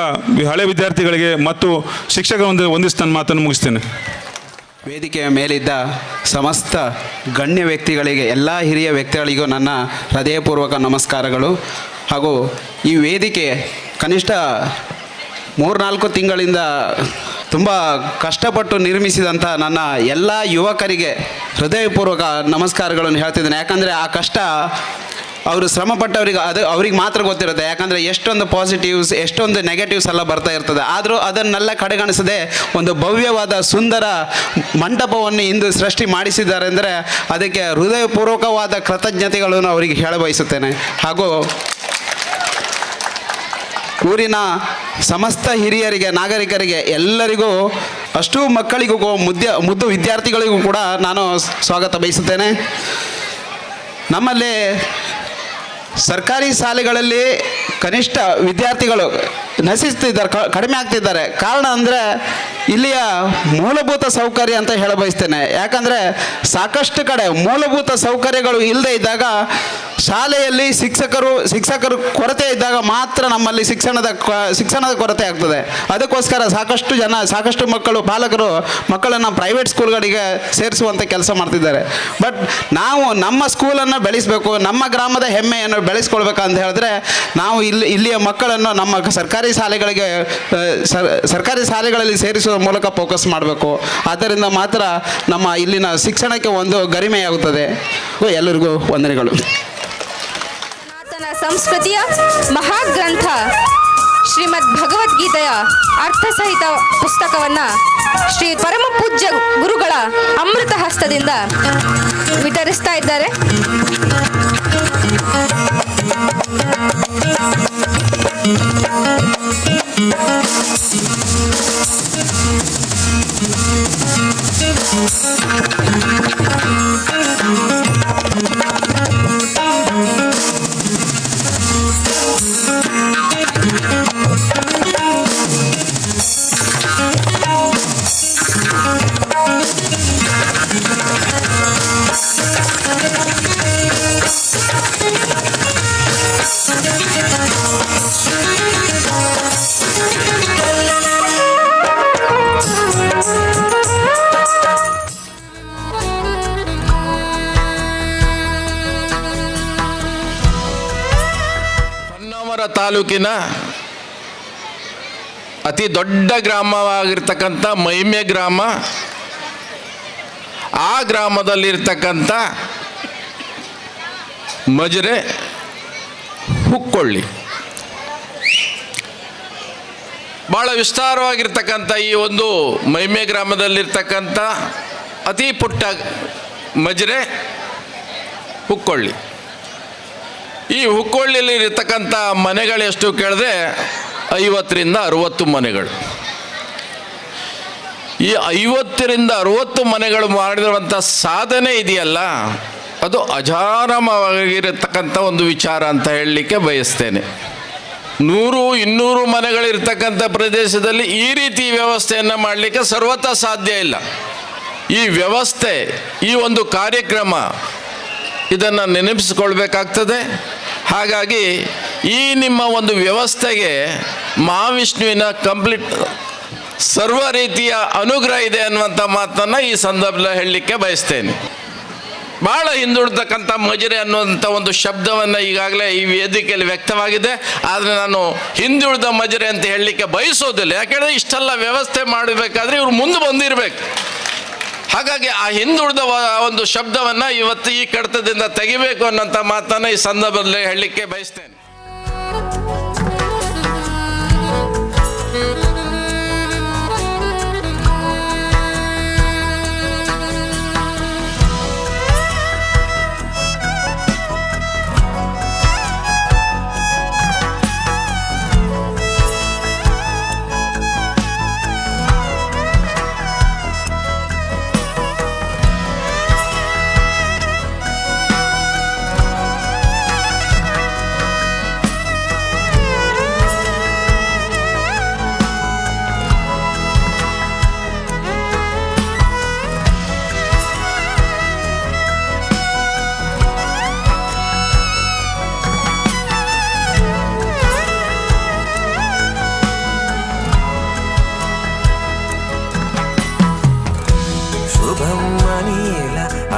ಹಳೆ ವಿದ್ಯಾರ್ಥಿಗಳಿಗೆ ಮತ್ತು ಶಿಕ್ಷಕರ ಒಂದಿಷ್ಟು ನನ್ನ ಮಾತನ್ನು ಮುಗಿಸ್ತೇನೆ. ವೇದಿಕೆಯ ಮೇಲಿದ್ದ ಸಮಸ್ತ ಗಣ್ಯ ವ್ಯಕ್ತಿಗಳಿಗೆ, ಎಲ್ಲ ಹಿರಿಯ ವ್ಯಕ್ತಿಗಳಿಗೂ ನನ್ನ ಹೃದಯಪೂರ್ವಕ ನಮಸ್ಕಾರಗಳು. ಹಾಗೂ ಈ ವೇದಿಕೆ ಕನಿಷ್ಠ 3-4 ತಿಂಗಳಿಂದ ತುಂಬ ಕಷ್ಟಪಟ್ಟು ನಿರ್ಮಿಸಿದಂಥ ನನ್ನ ಎಲ್ಲ ಯುವಕರಿಗೆ ಹೃದಯಪೂರ್ವಕ ನಮಸ್ಕಾರಗಳನ್ನು ಹೇಳ್ತಿದ್ದೇನೆ. ಯಾಕಂದರೆ ಆ ಕಷ್ಟ ಅವರು ಶ್ರಮಪಟ್ಟವರಿಗೆ ಅವ್ರಿಗೆ ಮಾತ್ರ ಗೊತ್ತಿರುತ್ತೆ. ಯಾಕಂದರೆ ಎಷ್ಟೊಂದು ಪಾಸಿಟಿವ್ಸ್, ಎಷ್ಟೊಂದು ನೆಗೆಟಿವ್ಸ್ ಎಲ್ಲ ಬರ್ತಾ ಇರ್ತದೆ. ಆದರೂ ಅದನ್ನೆಲ್ಲ ಕಡೆಗಣಿಸದೆ ಒಂದು ಭವ್ಯವಾದ ಸುಂದರ ಮಂಟಪವನ್ನು ಇಂದು ಸೃಷ್ಟಿ ಮಾಡಿಸಿದ್ದಾರೆ ಅಂದರೆ ಅದಕ್ಕೆ ಹೃದಯಪೂರ್ವಕವಾದ ಕೃತಜ್ಞತೆಗಳನ್ನು ಅವರಿಗೆ ಹೇಳಬಯಸುತ್ತೇನೆ. ಹಾಗೂ ಊರಿನ ಸಮಸ್ತ ಹಿರಿಯರಿಗೆ, ನಾಗರಿಕರಿಗೆ, ಎಲ್ಲರಿಗೂ, ಅಷ್ಟೂ ಮಕ್ಕಳಿಗೂ, ಮುದ್ದು ವಿದ್ಯಾರ್ಥಿಗಳಿಗೂ ಕೂಡ ನಾನು ಸ್ವಾಗತ ಬಯಸುತ್ತೇನೆ. ನಮ್ಮಲ್ಲಿ ಸರ್ಕಾರಿ ಶಾಲೆಗಳಲ್ಲಿ ಕನಿಷ್ಠ ವಿದ್ಯಾರ್ಥಿಗಳು ನಶಿಸ್ತಿದ್ದಾರೆ, ಕಡಿಮೆ ಆಗ್ತಿದ್ದಾರೆ. ಕಾರಣ ಅಂದರೆ ಇಲ್ಲಿಯ ಮೂಲಭೂತ ಸೌಕರ್ಯ ಅಂತ ಹೇಳಬಯಸ್ತೇನೆ. ಯಾಕಂದರೆ ಸಾಕಷ್ಟು ಕಡೆ ಮೂಲಭೂತ ಸೌಕರ್ಯಗಳು ಇಲ್ಲದೆ ಇದ್ದಾಗ, ಶಾಲೆಯಲ್ಲಿ ಶಿಕ್ಷಕರು ಕೊರತೆ ಇದ್ದಾಗ ಮಾತ್ರ ನಮ್ಮಲ್ಲಿ ಶಿಕ್ಷಣದ ಕೊರತೆ ಆಗ್ತದೆ. ಅದಕ್ಕೋಸ್ಕರ ಸಾಕಷ್ಟು ಪಾಲಕರು ಮಕ್ಕಳನ್ನು ಪ್ರೈವೇಟ್ ಸ್ಕೂಲ್ಗಳಿಗೆ ಸೇರಿಸುವಂಥ ಕೆಲಸ ಮಾಡ್ತಿದ್ದಾರೆ. ಬಟ್ ನಾವು ನಮ್ಮ ಸ್ಕೂಲನ್ನು ಬೆಳೆಸಬೇಕು, ನಮ್ಮ ಗ್ರಾಮದ ಹೆಮ್ಮೆಯನ್ನು ಬೆಳೆಸ್ಕೊಳ್ಬೇಕಂತ ಹೇಳಿದ್ರೆ ನಾವು ಇಲ್ಲಿಯ ಮಕ್ಕಳನ್ನು ನಮ್ಮ ಸರ್ಕಾರಿ ಶಾಲೆಗಳಲ್ಲಿ ಸೇರಿಸುವ ಮೂಲಕ ಫೋಕಸ್ ಮಾಡಬೇಕು. ಆದ್ದರಿಂದ ಮಾತ್ರ ನಮ್ಮ ಇಲ್ಲಿನ ಶಿಕ್ಷಣಕ್ಕೆ ಒಂದು ಗರಿಮೆಯಾಗುತ್ತದೆ. ಎಲ್ಲರಿಗೂ ವಂದನೆಗಳು. ಸನಾತನ ಸಂಸ್ಕೃತಿಯ ಮಹಾಗ್ರಂಥ ಶ್ರೀಮದ್ ಭಗವದ್ಗೀತೆಯ ಅರ್ಥಸಹಿತ ಪುಸ್ತಕವನ್ನು ಶ್ರೀ ಪರಮ ಪೂಜ್ಯ ಗುರುಗಳ ಅಮೃತ ಹಸ್ತದಿಂದ ವಿತರಿಸ್ತಾ ಇದ್ದಾರೆ. ತಾಲೂಕಿನ ಅತಿ ದೊಡ್ಡ ಗ್ರಾಮವಾಗಿರ್ತಕ್ಕಂಥ ಮೈಮೆ ಗ್ರಾಮ, ಆ ಗ್ರಾಮದಲ್ಲಿರ್ತಕ್ಕಂಥ ಮಜರೆ ಹುಕ್ಕೊಳ್ಳಿ, ಭಾಳ ವಿಸ್ತಾರವಾಗಿರ್ತಕ್ಕಂಥ ಈ ಒಂದು ಮೈಮೆ ಗ್ರಾಮದಲ್ಲಿರ್ತಕ್ಕಂಥ ಅತಿ ಪುಟ್ಟ ಮಜರೆ ಹುಕ್ಕೊಳ್ಳಿ. ಈ ಹುಕ್ಕೊಳ್ಳಿಯಲ್ಲಿ ಇರತಕ್ಕಂಥ ಮನೆಗಳೆಷ್ಟು ಕೇಳಿದ್ರೆ 50ರಿಂದ 60 ಮನೆಗಳು. ಈ 50ರಿಂದ 60 ಮನೆಗಳು ಮಾಡಿರುವಂಥ ಸಾಧನೆ ಇದೆಯಲ್ಲ, ಅದು ಅಜಾರವಾಗಿರತಕ್ಕಂಥ ಒಂದು ವಿಚಾರ ಅಂತ ಹೇಳಲಿಕ್ಕೆ ಬಯಸ್ತೇನೆ. 100-200 ಮನೆಗಳಿರ್ತಕ್ಕಂಥ ಪ್ರದೇಶದಲ್ಲಿ ಈ ರೀತಿ ವ್ಯವಸ್ಥೆಯನ್ನು ಮಾಡಲಿಕ್ಕೆ ಸರ್ವತಾ ಸಾಧ್ಯ ಇಲ್ಲ. ಈ ವ್ಯವಸ್ಥೆ, ಈ ಒಂದು ಕಾರ್ಯಕ್ರಮ, ಇದನ್ನು ನೆನಪಿಸಿಕೊಳ್ಬೇಕಾಗ್ತದೆ. ಹಾಗಾಗಿ ಈ ನಿಮ್ಮ ಒಂದು ವ್ಯವಸ್ಥೆಗೆ ಮಹಾವಿಷ್ಣುವಿನ ಕಂಪ್ಲೀಟ್ ಸರ್ವ ರೀತಿಯ ಅನುಗ್ರಹ ಇದೆ ಅನ್ನುವಂಥ ಮಾತನ್ನು ಈ ಸಂದರ್ಭದಲ್ಲಿ ಹೇಳಲಿಕ್ಕೆ ಬಯಸ್ತೇನೆ. ಬಹಳ ಹಿಂದುಳಿದಕ್ಕಂಥ ಮಜರೆ ಅನ್ನುವಂಥ ಒಂದು ಶಬ್ದವನ್ನು ಈಗಾಗಲೇ ಈ ವೇದಿಕೆಯಲ್ಲಿ ವ್ಯಕ್ತವಾಗಿದೆ. ಆದರೆ ನಾನು ಹಿಂದುಳಿದ ಮಜರೆ ಅಂತ ಹೇಳಲಿಕ್ಕೆ ಬಯಸೋದಿಲ್ಲ. ಯಾಕೆಂದರೆ ಇಷ್ಟೆಲ್ಲ ವ್ಯವಸ್ಥೆ ಮಾಡಬೇಕಾದ್ರೆ ಇವರು ಮುಂದೆ ಬಂದಿರಬೇಕು. ಹಾಗಾಗಿ ಆ ಹಿಂದುಳಿದ ಒಂದು ಶಬ್ದವನ್ನು ಇವತ್ತು ಈ ಕಡತದಿಂದ ತೆಗಿಬೇಕು ಅನ್ನೋಂಥ ಮಾತನ್ನು ಈ ಸಂದರ್ಭದಲ್ಲಿ ಹೇಳಲಿಕ್ಕೆ ಬಯಸ್ತೇನೆ.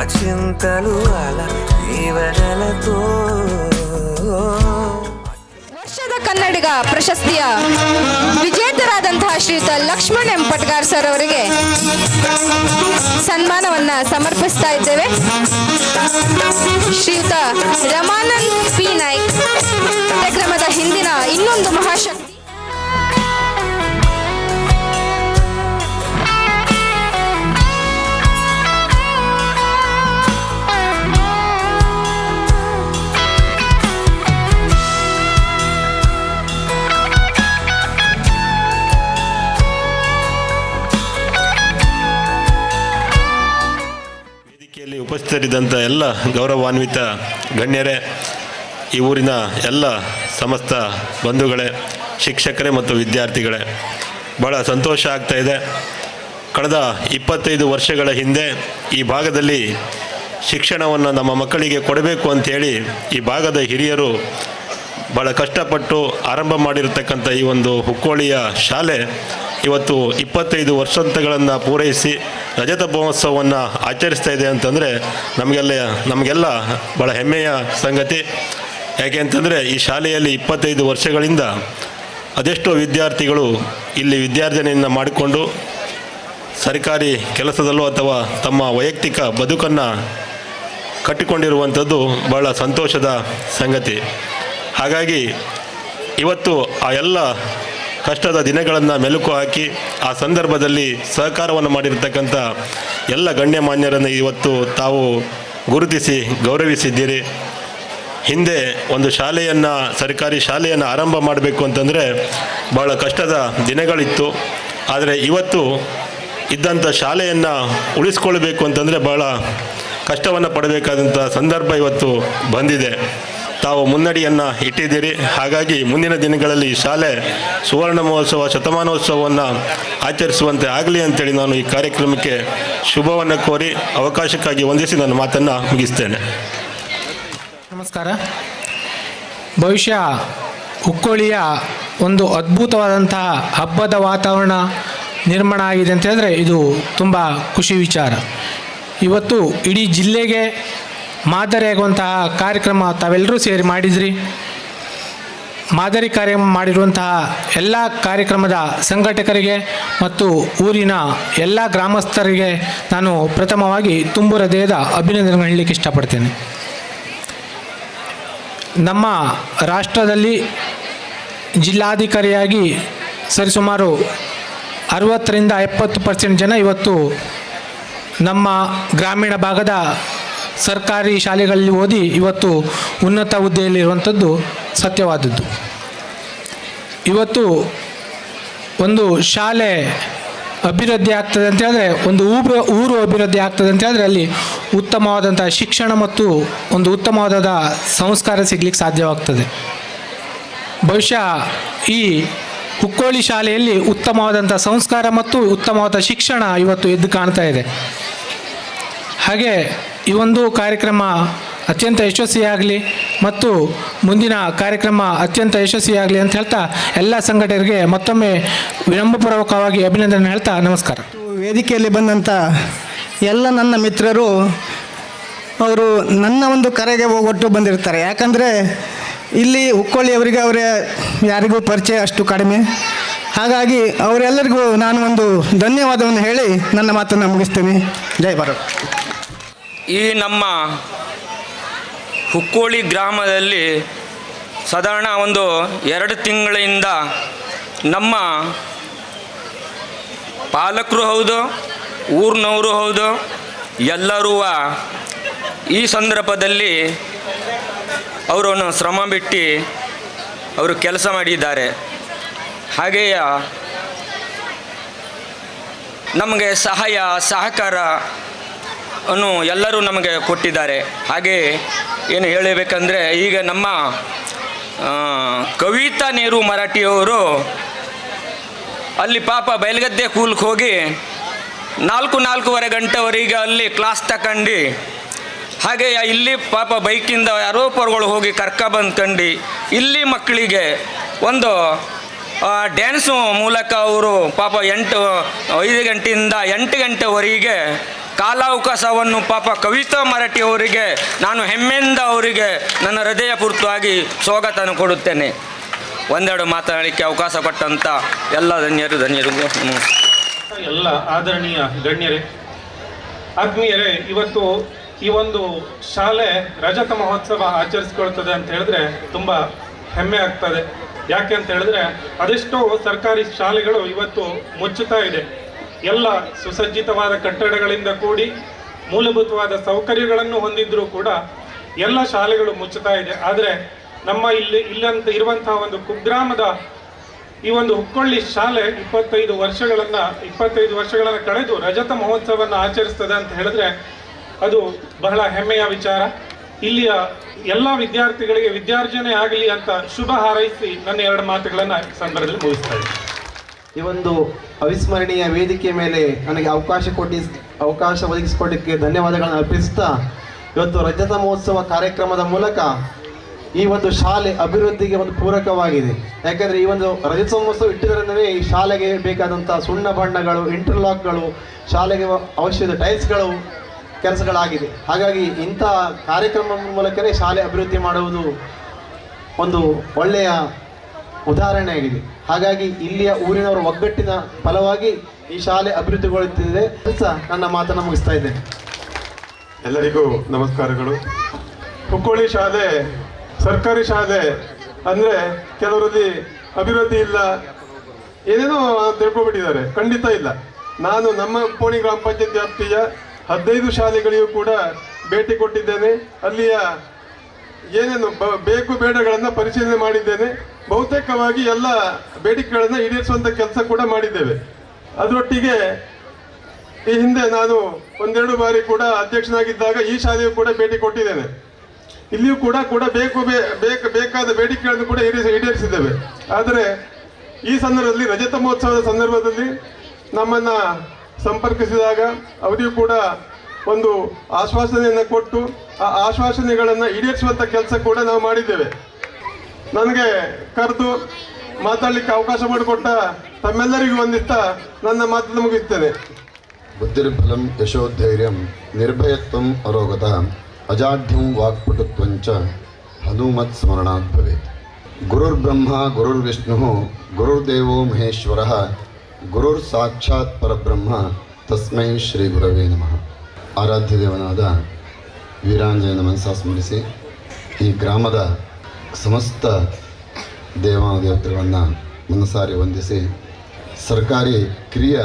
అక్షింతలు అలా దీవెనలతో ವರ್ಷದ ಕನ್ನಡಿಗ ಪ್ರಶಸ್ತಿಯ ವಿಜೇತರಾದಂತಹ ಶ್ರೀಯುತ ಲಕ್ಷ್ಮಣ್ ಎಂ ಪಟ್ಗಾರ್ ಸರ್ ಅವರಿಗೆ ಸನ್ಮಾನವನ್ನ ಸಮರ್ಪಿಸ್ತಾ ಇದ್ದೇವೆ. ಶ್ರೀಯುತ ರಮಾನಂದ್ ಪಿ ನಾಯ್ಕ್ ಕಾರ್ಯಕ್ರಮದ ಹಿಂದಿನ ಇನ್ನೊಂದು ಮಹಾಶಕ್ತಿ. ಉಪಸ್ಥಿತರಿದ್ದಂಥ ಎಲ್ಲ ಗೌರವಾನ್ವಿತ ಗಣ್ಯರೇ, ಈ ಊರಿನ ಎಲ್ಲ ಸಮಸ್ತ ಬಂಧುಗಳೇ, ಶಿಕ್ಷಕರೇ ಮತ್ತು ವಿದ್ಯಾರ್ಥಿಗಳೇ, ಭಾಳ ಸಂತೋಷ ಆಗ್ತಾ ಇದೆ. ಕಳೆದ 25 ವರ್ಷಗಳ ಹಿಂದೆ ಈ ಭಾಗದಲ್ಲಿ ಶಿಕ್ಷಣವನ್ನು ನಮ್ಮ ಮಕ್ಕಳಿಗೆ ಕೊಡಬೇಕು ಅಂಥೇಳಿ ಈ ಭಾಗದ ಹಿರಿಯರು ಭಾಳ ಕಷ್ಟಪಟ್ಟು ಆರಂಭ ಮಾಡಿರತಕ್ಕಂಥ ಈ ಒಂದು ಹುಕ್ಕೋಳಿಯ ಶಾಲೆ ಇವತ್ತು 25 ವರ್ಷಗಳನ್ನು ಪೂರೈಸಿ ರಜತ ಮಹೋತ್ಸವವನ್ನು ಆಚರಿಸ್ತಾ ಇದೆ ಅಂತಂದರೆ ನಮಗೆಲ್ಲ ಭಾಳ ಹೆಮ್ಮೆಯ ಸಂಗತಿ. ಯಾಕೆ ಅಂತಂದರೆ ಈ ಶಾಲೆಯಲ್ಲಿ 25 ವರ್ಷಗಳಿಂದ ಅದೆಷ್ಟೋ ವಿದ್ಯಾರ್ಥಿಗಳು ಇಲ್ಲಿ ವಿದ್ಯಾರ್ಜನೆಯನ್ನು ಮಾಡಿಕೊಂಡು ಸರ್ಕಾರಿ ಕೆಲಸದಲ್ಲೋ ಅಥವಾ ತಮ್ಮ ವೈಯಕ್ತಿಕ ಬದುಕನ್ನು ಕಟ್ಟಿಕೊಂಡಿರುವಂಥದ್ದು ಭಾಳ ಸಂತೋಷದ ಸಂಗತಿ. ಹಾಗಾಗಿ ಇವತ್ತು ಆ ಎಲ್ಲ ಕಷ್ಟದ ದಿನಗಳನ್ನು ಮೆಲುಕು ಹಾಕಿ ಆ ಸಂದರ್ಭದಲ್ಲಿ ಸಹಕಾರವನ್ನು ಮಾಡಿರ್ತಕ್ಕಂಥ ಎಲ್ಲ ಗಣ್ಯಮಾನ್ಯರನ್ನು ಇವತ್ತು ತಾವು ಗುರುತಿಸಿ ಗೌರವಿಸಿದ್ದೀರಿ. ಹಿಂದೆ ಒಂದು ಸರ್ಕಾರಿ ಶಾಲೆಯನ್ನು ಆರಂಭ ಮಾಡಬೇಕು ಅಂತಂದರೆ ಭಾಳ ಕಷ್ಟದ ದಿನಗಳಿತ್ತು. ಆದರೆ ಇವತ್ತು ಇದ್ದಂಥ ಶಾಲೆಯನ್ನು ಉಳಿಸ್ಕೊಳ್ಬೇಕು ಅಂತಂದರೆ ಭಾಳ ಕಷ್ಟವನ್ನು ಪಡಬೇಕಾದಂಥ ಸಂದರ್ಭ ಇವತ್ತು ಬಂದಿದೆ. ತಾವು ಮುನ್ನಡಿಯನ್ನು ಇಟ್ಟಿದ್ದೀರಿ. ಹಾಗಾಗಿ ಮುಂದಿನ ದಿನಗಳಲ್ಲಿ ಈ ಶಾಲೆ ಸುವರ್ಣ ಮಹೋತ್ಸವ ಶತಮಾನೋತ್ಸವವನ್ನು ಆಚರಿಸುವಂತೆ ಆಗಲಿ ಅಂತೇಳಿ ನಾನು ಈ ಕಾರ್ಯಕ್ರಮಕ್ಕೆ ಶುಭವನ್ನು ಕೋರಿ ಅವಕಾಶಕ್ಕಾಗಿ ವಂದಿಸಿ ನನ್ನ ಮಾತನ್ನು ಮುಗಿಸ್ತೇನೆ. ನಮಸ್ಕಾರ. ಬಹುಶಃ ಹುಕ್ಕೋಳಿಯ ಒಂದು ಅದ್ಭುತವಾದಂತಹ ಹಬ್ಬದ ವಾತಾವರಣ ನಿರ್ಮಾಣ ಆಗಿದೆ ಅಂತ ಹೇಳಿದ್ರೆ ಇದು ತುಂಬ ಖುಷಿ ವಿಚಾರ. ಇವತ್ತು ಇಡೀ ಜಿಲ್ಲೆಗೆ ಮಾದರಿಯಾಗುವಂತಹ ಕಾರ್ಯಕ್ರಮ ತಾವೆಲ್ಲರೂ ಸೇರಿ ಮಾಡಿದ್ರಿ. ಮಾದರಿ ಕಾರ್ಯಕ್ರಮ ಮಾಡಿರುವಂತಹ ಎಲ್ಲ ಕಾರ್ಯಕ್ರಮದ ಸಂಘಟಕರಿಗೆ ಮತ್ತು ಊರಿನ ಎಲ್ಲ ಗ್ರಾಮಸ್ಥರಿಗೆ ನಾನು ಪ್ರಥಮವಾಗಿ ತುಂಬು ಹೃದಯದ ಅಭಿನಂದನೆ ಹೇಳಲಿಕ್ಕೆ ಇಷ್ಟಪಡ್ತೇನೆ. ನಮ್ಮ ರಾಷ್ಟ್ರದಲ್ಲಿ ಜಿಲ್ಲಾಧಿಕಾರಿಯಾಗಿ ಸರಿಸುಮಾರು 60-70% ಜನ ಇವತ್ತು ನಮ್ಮ ಗ್ರಾಮೀಣ ಭಾಗದ ಸರ್ಕಾರಿ ಶಾಲೆಗಳಲ್ಲಿ ಓದಿ ಇವತ್ತು ಉನ್ನತ ಹುದ್ದೆಯಲ್ಲಿರುವಂಥದ್ದು ಸತ್ಯವಾದದ್ದು. ಇವತ್ತು ಒಂದು ಶಾಲೆ ಅಭಿವೃದ್ಧಿ ಆಗ್ತದೆ ಅಂತ ಹೇಳಿದ್ರೆ, ಒಂದು ಊರು ಅಭಿವೃದ್ಧಿ ಆಗ್ತದೆ ಅಂತ ಹೇಳಿದ್ರೆ ಅಲ್ಲಿ ಉತ್ತಮವಾದಂಥ ಶಿಕ್ಷಣ ಮತ್ತು ಒಂದು ಉತ್ತಮವಾದ ಸಂಸ್ಕಾರ ಸಿಗಲಿಕ್ಕೆ ಸಾಧ್ಯವಾಗ್ತದೆ. ಬಹುಶಃ ಈ ಹುಕ್ಕೋಳಿ ಶಾಲೆಯಲ್ಲಿ ಉತ್ತಮವಾದಂಥ ಸಂಸ್ಕಾರ ಮತ್ತು ಉತ್ತಮವಾದ ಶಿಕ್ಷಣ ಇವತ್ತು ಎದ್ದು ಕಾಣ್ತಾ ಇದೆ. ಹಾಗೆ ಈ ಒಂದು ಕಾರ್ಯಕ್ರಮ ಅತ್ಯಂತ ಯಶಸ್ವಿಯಾಗಲಿ ಮತ್ತು ಮುಂದಿನ ಕಾರ್ಯಕ್ರಮ ಅತ್ಯಂತ ಯಶಸ್ವಿಯಾಗಲಿ ಅಂತ ಹೇಳ್ತಾ ಎಲ್ಲ ಸಂಘಟಕರಿಗೆ ಮತ್ತೊಮ್ಮೆ ವಿನಮ್ರಪೂರ್ವಕವಾಗಿ ಅಭಿನಂದನೆ ಹೇಳ್ತಾ ನಮಸ್ಕಾರ. ವೇದಿಕೆಯಲ್ಲಿ ಬಂದಂಥ ಎಲ್ಲ ನನ್ನ ಮಿತ್ರರು ಅವರು ನನ್ನ ಒಂದು ಕರೆಗೆ ಒಟ್ಟು ಬಂದಿರ್ತಾರೆ. ಯಾಕಂದರೆ ಇಲ್ಲಿ ಹುಕ್ಕೊಳ್ಳಿಯವರಿಗೆ ಅವರೇ ಯಾರಿಗೂ ಪರಿಚಯ ಅಷ್ಟು ಕಡಿಮೆ. ಹಾಗಾಗಿ ಅವರೆಲ್ಲರಿಗೂ ನಾನು ಒಂದು ಧನ್ಯವಾದವನ್ನು ಹೇಳಿ ನನ್ನ ಮಾತನ್ನು ಮುಗಿಸ್ತೇನೆ. ಜೈ ಭಾರತ್. ಈ ನಮ್ಮ ಹುಕ್ಕೋಳಿ ಗ್ರಾಮದಲ್ಲಿ ಸಾಧಾರಣ ಒಂದು 2 ತಿಂಗಳಿಂದ ನಮ್ಮ ಪಾಲಕರು ಹೌದು, ಊರಿನವರು ಹೌದು, ಎಲ್ಲರೂ ಈ ಸಂದರ್ಭದಲ್ಲಿ ಅವರನ್ನು ಶ್ರಮ ಬಿಟ್ಟು ಅವರು ಕೆಲಸ ಮಾಡಿದ್ದಾರೆ. ಹಾಗೆಯೇ ನಮಗೆ ಸಹಾಯ ಸಹಕಾರ ಅನ್ನು ಎಲ್ಲರೂ ನಮಗೆ ಕೊಟ್ಟಿದ್ದಾರೆ. ಹಾಗೆ ಏನು ಹೇಳಬೇಕಂದ್ರೆ ಈಗ ನಮ್ಮ ಕವಿತಾ ನೆಹರು ಮರಾಠಿಯವರು ಅಲ್ಲಿ ಪಾಪ ಬಯಲುಗದ್ದೆ ಕೂಲ್ಗೆ ಹೋಗಿ 4-4:30 ಗಂಟೆವರೆಗೆ ಅಲ್ಲಿ ಕ್ಲಾಸ್ ತಗೊಂಡು, ಹಾಗೆ ಇಲ್ಲಿ ಪಾಪ ಬೈಕಿಂದ ಯಾರೋ ಪರ್ಗಳು ಹೋಗಿ ಬಂದ್ಕೊಂಡು ಇಲ್ಲಿ ಮಕ್ಕಳಿಗೆ ಒಂದು ಡ್ಯಾನ್ಸು ಮೂಲಕ ಅವರು ಪಾಪ 5 ಗಂಟೆಯಿಂದ 8 ಗಂಟೆವರೆಗೆ ಕಾಲಾವಕಾಶವನ್ನು ಪಾಪ ಕವಿತಾ ಮರಾಠಿ ಅವರಿಗೆ ನಾನು ಹೆಮ್ಮೆಯಿಂದ ಅವರಿಗೆ ನನ್ನ ಹೃದಯಪೂರ್ವಕವಾಗಿ ಸ್ವಾಗತವನ್ನು ಕೊಡುತ್ತೇನೆ. ಒಂದೆರಡು ಮಾತನಾಡಲಿಕ್ಕೆ ಅವಕಾಶ ಕೊಟ್ಟಂಥ ಎಲ್ಲ ಧನ್ಯರಿಗೂ ಎಲ್ಲ ಆದರಣೀಯ ಗಣ್ಯರೇ, ಆತ್ಮೀಯರೇ, ಇವತ್ತು ಈ ಒಂದು ಶಾಲೆ ರಜತ ಮಹೋತ್ಸವ ಆಚರಿಸ್ಕೊಳ್ತದೆ ಅಂತ ಹೇಳಿದ್ರೆ ತುಂಬ ಹೆಮ್ಮೆ ಆಗ್ತದೆ. ಯಾಕೆ ಅಂತ ಹೇಳಿದ್ರೆ ಅದೆಷ್ಟೋ ಸರ್ಕಾರಿ ಶಾಲೆಗಳು ಇವತ್ತು ಮುಚ್ಚುತ್ತಾ ಇದೆ. ಎಲ್ಲ ಸುಸಜ್ಜಿತವಾದ ಕಟ್ಟಡಗಳಿಂದ ಕೂಡಿ ಮೂಲಭೂತವಾದ ಸೌಕರ್ಯಗಳನ್ನು ಹೊಂದಿದ್ರೂ ಕೂಡ ಎಲ್ಲ ಶಾಲೆಗಳು ಮುಚ್ಚುತ್ತಾ ಇದೆ. ಆದರೆ ನಮ್ಮ ಇಲ್ಲಂತ ಇರುವಂತಹ ಒಂದು ಕುಗ್ರಾಮದ ಈ ಒಂದು ಹುಕ್ಕೊಳ್ಳಿ ಶಾಲೆ 25 ವರ್ಷಗಳನ್ನು ಕಳೆದು ರಜತ ಮಹೋತ್ಸವವನ್ನು ಆಚರಿಸ್ತದೆ ಅಂತ ಹೇಳಿದ್ರೆ ಅದು ಬಹಳ ಹೆಮ್ಮೆಯ ವಿಚಾರ. ಇಲ್ಲಿಯ ಎಲ್ಲ ವಿದ್ಯಾರ್ಥಿಗಳಿಗೆ ವಿದ್ಯಾರ್ಜನೆ ಆಗಲಿ ಅಂತ ಶುಭ ಹಾರೈಸಿ ನನ್ನ 2 ಮಾತುಗಳನ್ನು ಸಂದರ್ಭದಲ್ಲಿ ಮುಗಿಸ್ತಾ ಇದ್ದೀನಿ. ಈ ಒಂದು ಅವಿಸ್ಮರಣೀಯ ವೇದಿಕೆ ಮೇಲೆ ನನಗೆ ಅವಕಾಶ ಒದಗಿಸಿಕೊಡಲಿಕ್ಕೆ ಧನ್ಯವಾದಗಳನ್ನು ಅರ್ಪಿಸುತ್ತಾ, ಇವತ್ತು ರಜತ ಮಹೋತ್ಸವ ಕಾರ್ಯಕ್ರಮದ ಮೂಲಕ ಈ ಒಂದು ಶಾಲೆ ಅಭಿವೃದ್ಧಿಗೆ ಒಂದು ಪೂರಕವಾಗಿದೆ. ಯಾಕಂದರೆ ಈ ಒಂದು ರಜತ ಮಹೋತ್ಸವ ಇಟ್ಟಿದ್ದರಿಂದಲೇ ಈ ಶಾಲೆಗೆ ಬೇಕಾದಂಥ ಸುಣ್ಣ ಬಣ್ಣಗಳು, ಇಂಟರ್ಲಾಕ್ಗಳು, ಶಾಲೆಗೆ ಅವಶ್ಯದ ಟೈಲ್ಸ್ಗಳು ಕೆಲಸಗಳಾಗಿದೆ. ಹಾಗಾಗಿ ಇಂಥ ಕಾರ್ಯಕ್ರಮದ ಮೂಲಕವೇ ಶಾಲೆ ಅಭಿವೃದ್ಧಿ ಮಾಡುವುದು ಒಂದು ಒಳ್ಳೆಯ ಉದಾಹರಣೆಯಾಗಿದೆ. ಹಾಗಾಗಿ ಇಲ್ಲಿಯ ಊರಿನವರ ಒಗ್ಗಟ್ಟಿನ ಫಲವಾಗಿ ಈ ಶಾಲೆ ಅಭಿವೃದ್ಧಿಗೊಳ್ಳುತ್ತಿದೆ. ನನ್ನ ಮಾತನ್ನು ಮುಗಿಸ್ತಾ ಇದ್ದೇನೆ. ಎಲ್ಲರಿಗೂ ನಮಸ್ಕಾರಗಳು. ಹುಕ್ಕೊಳ್ಳಿ ಶಾಲೆ ಸರ್ಕಾರಿ ಶಾಲೆ ಅಂದರೆ ಕೆಲವರಲ್ಲಿ ಅಭಿವೃದ್ಧಿ ಇಲ್ಲ, ಏನೇನೋ ತಿಳ್ಕೊಬಿಟ್ಟಿದ್ದಾರೆ. ಖಂಡಿತ ಇಲ್ಲ. ನಾನು ನಮ್ಮ ಹುಕ್ಕೊಳ್ಳಿ ಗ್ರಾಮ ಪಂಚಾಯತ್ ವ್ಯಾಪ್ತಿಯ 15 ಶಾಲೆಗಳಿಗೂ ಕೂಡ ಭೇಟಿ ಕೊಟ್ಟಿದ್ದೇನೆ. ಅಲ್ಲಿಯ ಏನೇನು ಬೇಕು ಬೇಡಗಳನ್ನು ಪರಿಶೀಲನೆ ಮಾಡಿದ್ದೇನೆ. ಬಹುತೇಕವಾಗಿ ಎಲ್ಲ ಬೇಡಿಕೆಗಳನ್ನು ಈಡೇರಿಸುವಂಥ ಕೆಲಸ ಕೂಡ ಮಾಡಿದ್ದೇವೆ. ಅದರೊಟ್ಟಿಗೆ ಈ ಹಿಂದೆ ನಾನು 1-2 ಬಾರಿ ಕೂಡ ಅಧ್ಯಕ್ಷನಾಗಿದ್ದಾಗ ಈ ಶಾಲೆಯೂ ಕೂಡ ಭೇಟಿ ಕೊಟ್ಟಿದ್ದೇನೆ. ಇಲ್ಲಿಯೂ ಕೂಡ ಬೇಕಾದ ಬೇಡಿಕೆಗಳನ್ನು ಕೂಡ ಈಡೇರಿಸಿದ್ದೇವೆ. ಆದರೆ ಈ ಸಂದರ್ಭದಲ್ಲಿ ರಜತ ಮಹೋತ್ಸವದ ಸಂದರ್ಭದಲ್ಲಿ ನಮ್ಮನ್ನು ಸಂಪರ್ಕಿಸಿದಾಗ ಅವರಿಗೂ ಕೂಡ ಒಂದು ಆಶ್ವಾಸನೆಯನ್ನು ಕೊಟ್ಟು ಆ ಆಶ್ವಾಸನೆಗಳನ್ನು ಈಡೇರಿಸುವಂಥ ಕೆಲಸ ಕೂಡ ನಾವು ಮಾಡಿದ್ದೇವೆ. ನನಗೆ ಕರೆದು ಮಾತಾಡಲಿಕ್ಕೆ ಅವಕಾಶ ಮಾಡಿಕೊಟ್ಟ ತಮ್ಮೆಲ್ಲರಿಗೂ ವಂದಿಸ್ತಾ ನನ್ನ ಮಾತನ್ನು ಮುಗಿಸ್ತೇನೆ. ಬುದ್ಧಿರ್ಬಲಂ ಯಶೋಧೈರ್ಯಂ ನಿರ್ಭಯತ್ವಂ ಅರೋಗತ ಅಜಾಢ್ಯಂ ವಾಕ್ಪಟುತ್ವಂಚ ಹನುಮತ್ ಸ್ಮರಣಾತ್ ಭವೇತ್. ಗುರುರ್ಬ್ರಹ್ಮ ಗುರುರ್ವಿಷ್ಣು ಗುರುರ್ದೇವೋ ಮಹೇಶ್ವರಃ ಗುರುರ್ ಸಾಕ್ಷಾತ್ ಪರಬ್ರಹ್ಮ ತಸ್ಮೈ ಶ್ರೀ ಗುರವೇ ನಮಃ. ಆರಾಧ್ಯ ದೇವನಾದ ವೀರಾಂಜನೇಯನ ಮನಸ್ಸಾ ಸ್ಮರಿಸಿ ಈ ಗ್ರಾಮದ ಸಮಸ್ತ ದೇವಾನುದೇವತೆಗಳನ್ನು ಮನಸಾರಿ ವಂದಿಸಿ ಸರ್ಕಾರಿ ಕಿರಿಯ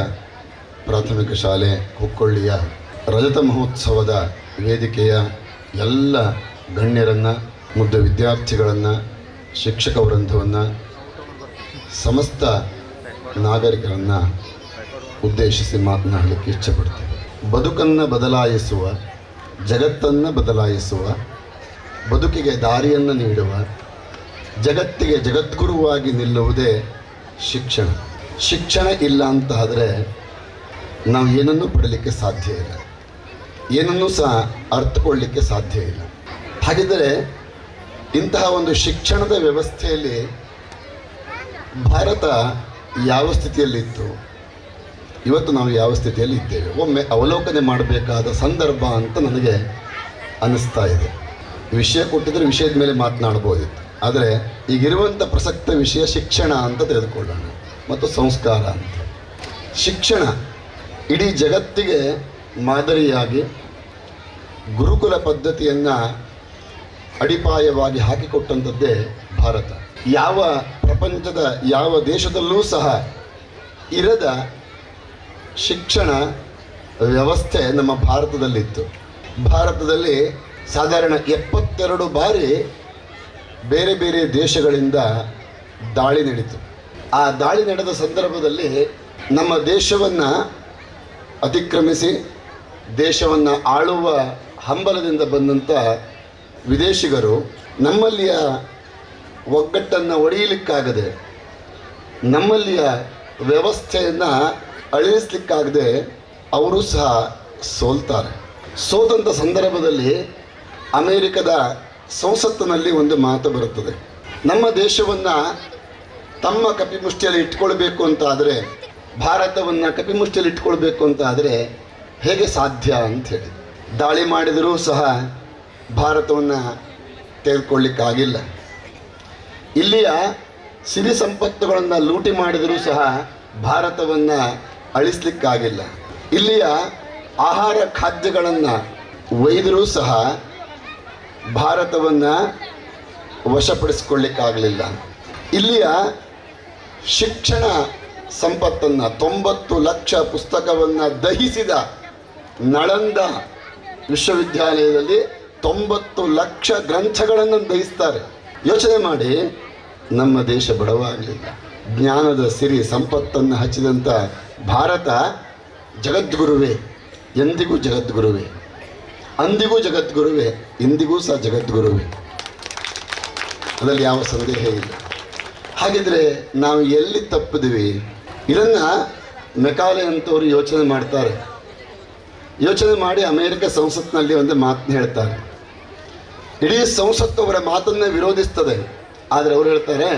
ಪ್ರಾಥಮಿಕ ಶಾಲೆ ಹುಕ್ಕೊಳ್ಳಿಯ ರಜತ ಮಹೋತ್ಸವದ ವೇದಿಕೆಯ ಎಲ್ಲ ಗಣ್ಯರನ್ನು, ಮುದ್ದು ವಿದ್ಯಾರ್ಥಿಗಳನ್ನು, ಶಿಕ್ಷಕ ವೃಂದವನ್ನು, ಸಮಸ್ತ ನಾಗರಿಕರನ್ನು ಉದ್ದೇಶಿಸಿ ಮಾತನಾಡಲಿಕ್ಕೆ ಇಚ್ಛೆಪಡ್ತೇವೆ. ಬದುಕನ್ನು ಬದಲಾಯಿಸುವ, ಜಗತ್ತನ್ನು ಬದಲಾಯಿಸುವ, ಬದುಕಿಗೆ ದಾರಿಯನ್ನು ನೀಡುವ, ಜಗತ್ತಿಗೆ ಜಗದ್ಗುರುವಾಗಿ ನಿಲ್ಲುವುದೇ ಶಿಕ್ಷಣ. ಶಿಕ್ಷಣ ಇಲ್ಲ ಅಂತ ಆದರೆ ನಾವು ಏನನ್ನೂ ಪಡಲಿಕ್ಕೆ ಸಾಧ್ಯ ಇಲ್ಲ, ಏನನ್ನೂ ಸಹ ಅರ್ಥಕೊಳ್ಳಲಿಕ್ಕೆ ಸಾಧ್ಯ ಇಲ್ಲ. ಹಾಗಿದ್ದರೆ ಇಂತಹ ಒಂದು ಶಿಕ್ಷಣದ ವ್ಯವಸ್ಥೆಯಲ್ಲಿ ಭಾರತ ಯಾವ ಸ್ಥಿತಿಯಲ್ಲಿತ್ತು, ಇವತ್ತು ನಾವು ಯಾವ ಸ್ಥಿತಿಯಲ್ಲಿ ಇದ್ದೇವೆ, ಒಮ್ಮೆ ಅವಲೋಕನೆ ಮಾಡಬೇಕಾದ ಸಂದರ್ಭ ಅಂತ ನನಗೆ ಅನ್ನಿಸ್ತಾ ಇದೆ. ವಿಷಯ ಕೊಟ್ಟಿದ್ರೆ ವಿಷಯದ ಮೇಲೆ ಮಾತನಾಡ್ಬೋದಿತ್ತು, ಆದರೆ ಈಗಿರುವಂಥ ಪ್ರಸಕ್ತ ವಿಷಯ ಶಿಕ್ಷಣ ಅಂತ ತೆಗೆದುಕೊಳ್ಳೋಣ ಮತ್ತು ಸಂಸ್ಕಾರ ಅಂತ. ಶಿಕ್ಷಣ ಇಡೀ ಜಗತ್ತಿಗೆ ಮಾದರಿಯಾಗಿ ಗುರುಕುಲ ಪದ್ಧತಿಯನ್ನು ಅಡಿಪಾಯವಾಗಿ ಹಾಕಿಕೊಟ್ಟಂಥದ್ದೇ ಭಾರತ. ಯಾವ ಪ್ರಪಂಚದ ಯಾವ ದೇಶದಲ್ಲೂ ಸಹ ಇರದ ಶಿಕ್ಷಣ ವ್ಯವಸ್ಥೆ ನಮ್ಮ ಭಾರತದಲ್ಲಿತ್ತು. ಭಾರತದಲ್ಲಿ ಸಾಧಾರಣ 72 ಬಾರಿ ಬೇರೆ ಬೇರೆ ದೇಶಗಳಿಂದ ದಾಳಿ ನಡೀತು. ಆ ದಾಳಿ ನಡೆದ ಸಂದರ್ಭದಲ್ಲಿ ನಮ್ಮ ದೇಶವನ್ನು ಅತಿಕ್ರಮಿಸಿ ದೇಶವನ್ನು ಆಳುವ ಹಂಬಲದಿಂದ ಬಂದಂಥ ವಿದೇಶಿಗರು ನಮ್ಮಲ್ಲಿಯ ಒಗ್ಗಟ್ಟನ್ನು ಒಡೆಯಲಿಕ್ಕಾಗದೆ, ನಮ್ಮಲ್ಲಿಯ ವ್ಯವಸ್ಥೆಯನ್ನು ಅಳಿಸಲಿಕ್ಕಾಗದೆ ಅವರು ಸಹ ಸೋಲ್ತಾರೆ. ಸೋತಂಥ ಸಂದರ್ಭದಲ್ಲಿ ಅಮೇರಿಕದ ಸಂಸತ್ತಿನಲ್ಲಿ ಒಂದು ಮಾತು ಬರುತ್ತದೆ, ನಮ್ಮ ದೇಶವನ್ನು ತಮ್ಮ ಕಪಿಮುಷ್ಟಿಯಲ್ಲಿ ಇಟ್ಕೊಳ್ಬೇಕು ಅಂತ ಆದರೆ, ಭಾರತವನ್ನು ಕಪಿಮುಷ್ಟಿಯಲ್ಲಿ ಇಟ್ಕೊಳ್ಬೇಕು ಅಂತ ಆದರೆ ಹೇಗೆ ಸಾಧ್ಯ ಅಂಥೇಳಿ. ದಾಳಿ ಮಾಡಿದರೂ ಸಹ ಭಾರತವನ್ನು ತೆಗೆದುಕೊಳ್ಳಿಕ್ಕಾಗಿಲ್ಲ. ಇಲ್ಲಿಯ ಸಿರಿ ಸಂಪತ್ತುಗಳನ್ನು ಲೂಟಿ ಮಾಡಿದರೂ ಸಹ ಭಾರತವನ್ನು ಅಳಿಸ್ಲಿಕ್ಕಾಗಿಲ್ಲ. ಇಲ್ಲಿಯ ಆಹಾರ ಖಾದ್ಯಗಳನ್ನು ಒಯ್ದರೂ ಸಹ ಭಾರತವನ್ನು ವಶಪಡಿಸಿಕೊಳ್ಳಿಕ್ಕಾಗಲಿಲ್ಲ. ಇಲ್ಲಿಯ ಶಿಕ್ಷಣ ಸಂಪತ್ತನ್ನು 90 ಲಕ್ಷ ಪುಸ್ತಕವನ್ನು ದಹಿಸಿದ ನಳಂದ ವಿಶ್ವವಿದ್ಯಾಲಯದಲ್ಲಿ 90 ಲಕ್ಷ ಗ್ರಂಥಗಳನ್ನು ದಹಿಸ್ತಾರೆ. ಯೋಚನೆ ಮಾಡಿ, ನಮ್ಮ ದೇಶ ಬಡವಾಗಲಿಲ್ಲ. ಜ್ಞಾನದ ಸಿರಿ ಸಂಪತ್ತನ್ನು ಹಚ್ಚಿದಂಥ ಭಾರತ ಜಗದ್ಗುರುವೇ, ಎಂದಿಗೂ ಜಗದ್ಗುರುವೇ, ಅಂದಿಗೂ ಜಗದ್ಗುರುವೇ, ಇಂದಿಗೂ ಸಹ ಜಗದ್ಗುರುವೇ, ಅದರಲ್ಲಿ ಯಾವ ಸಂದೇಹ ಇಲ್ಲ. ಹಾಗಿದ್ರೆ ನಾವು ಎಲ್ಲಿ ತಪ್ಪಿದ್ವಿ? ಇದನ್ನು ಮೆಕಾಲೆ ಅಂತವರು ಯೋಚನೆ ಮಾಡ್ತಾರೆ. ಯೋಚನೆ ಮಾಡಿ ಅಮೇರಿಕ ಸಂಸತ್ತಿನಲ್ಲಿ ಒಂದು ಮಾತನ್ನು ಹೇಳ್ತಾರೆ. ಇಡೀ ಸಂಸತ್ತು ಅವರ ಮಾತನ್ನು ವಿರೋಧಿಸ್ತದೆ. ಆದರೆ ಅವರು ಹೇಳ್ತಾರೆ,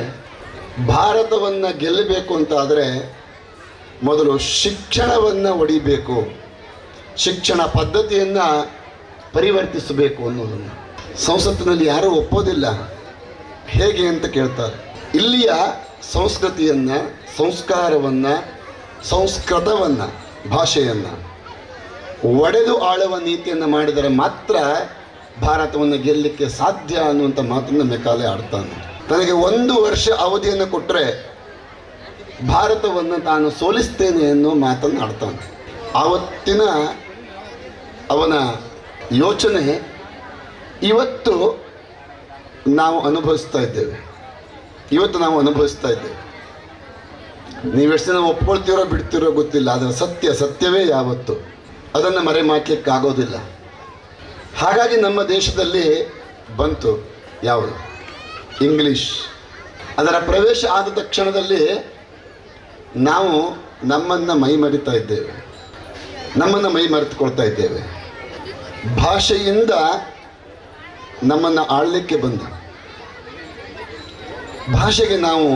ಭಾರತವನ್ನು ಗೆಲ್ಲಬೇಕು ಅಂತ ಆದರೆ ಮೊದಲು ಶಿಕ್ಷಣವನ್ನು ಒಡಿಬೇಕು, ಶಿಕ್ಷಣ ಪದ್ಧತಿಯನ್ನು ಪರಿವರ್ತಿಸಬೇಕು ಅನ್ನೋದನ್ನು ಸಂಸತ್ತಿನಲ್ಲಿ ಯಾರೂ ಒಪ್ಪೋದಿಲ್ಲ. ಹೇಗೆ ಅಂತ ಕೇಳ್ತಾರೆ. ಇಲ್ಲಿಯ ಸಂಸ್ಕೃತಿಯನ್ನು, ಸಂಸ್ಕಾರವನ್ನು, ಸಂಸ್ಕೃತವನ್ನು, ಭಾಷೆಯನ್ನು ಒಡೆದು ಆಳುವ ನೀತಿಯನ್ನು ಮಾಡಿದರೆ ಮಾತ್ರ ಭಾರತವನ್ನು ಗೆಲ್ಲಲಿಕ್ಕೆ ಸಾಧ್ಯ ಅನ್ನುವಂಥ ಮಾತನ್ನು ಮೆಕಾಲೆ ಆಡ್ತಾನೆ. ತನಗೆ 1 ವರ್ಷ ಅವಧಿಯನ್ನು ಕೊಟ್ಟರೆ ಭಾರತವನ್ನು ತಾನು ಸೋಲಿಸ್ತೇನೆ ಅನ್ನೋ ಮಾತನ್ನು ಆಡ್ತಾನೆ. ಆವತ್ತಿನ ಅವನ ಯೋಚನೆ ಇವತ್ತು ನಾವು ಅನುಭವಿಸ್ತಾ ಇದ್ದೇವೆ. ನೀವೆಷ್ಟು ಜನ ಒಪ್ಕೊಳ್ತೀರೋ ಬಿಡ್ತೀರೋ ಗೊತ್ತಿಲ್ಲ, ಆದರೆ ಸತ್ಯವೇ ಯಾವತ್ತು, ಅದನ್ನು ಮರೆಮಾಚಲಿಕ್ಕಾಗೋದಿಲ್ಲ. ಹಾಗಾಗಿ ನಮ್ಮ ದೇಶದಲ್ಲಿ ಬಂತು ಯಾವುದು? ಇಂಗ್ಲೀಷ್. ಅದರ ಪ್ರವೇಶ ಆದ ತಕ್ಷಣದಲ್ಲಿ ನಾವು ನಮ್ಮನ್ನು ಮೈಮರಿತಾ ಇದ್ದೇವೆ, ನಮ್ಮನ್ನು ಮೈಮರೆತುಕೊಳ್ತಾ ಇದ್ದೇವೆ. ಭಾಷೆಯಿಂದ ನಮ್ಮನ್ನು ಆಳಲಿಕ್ಕೆ ಬಂದ ಭಾಷೆಗೆ ನಾವು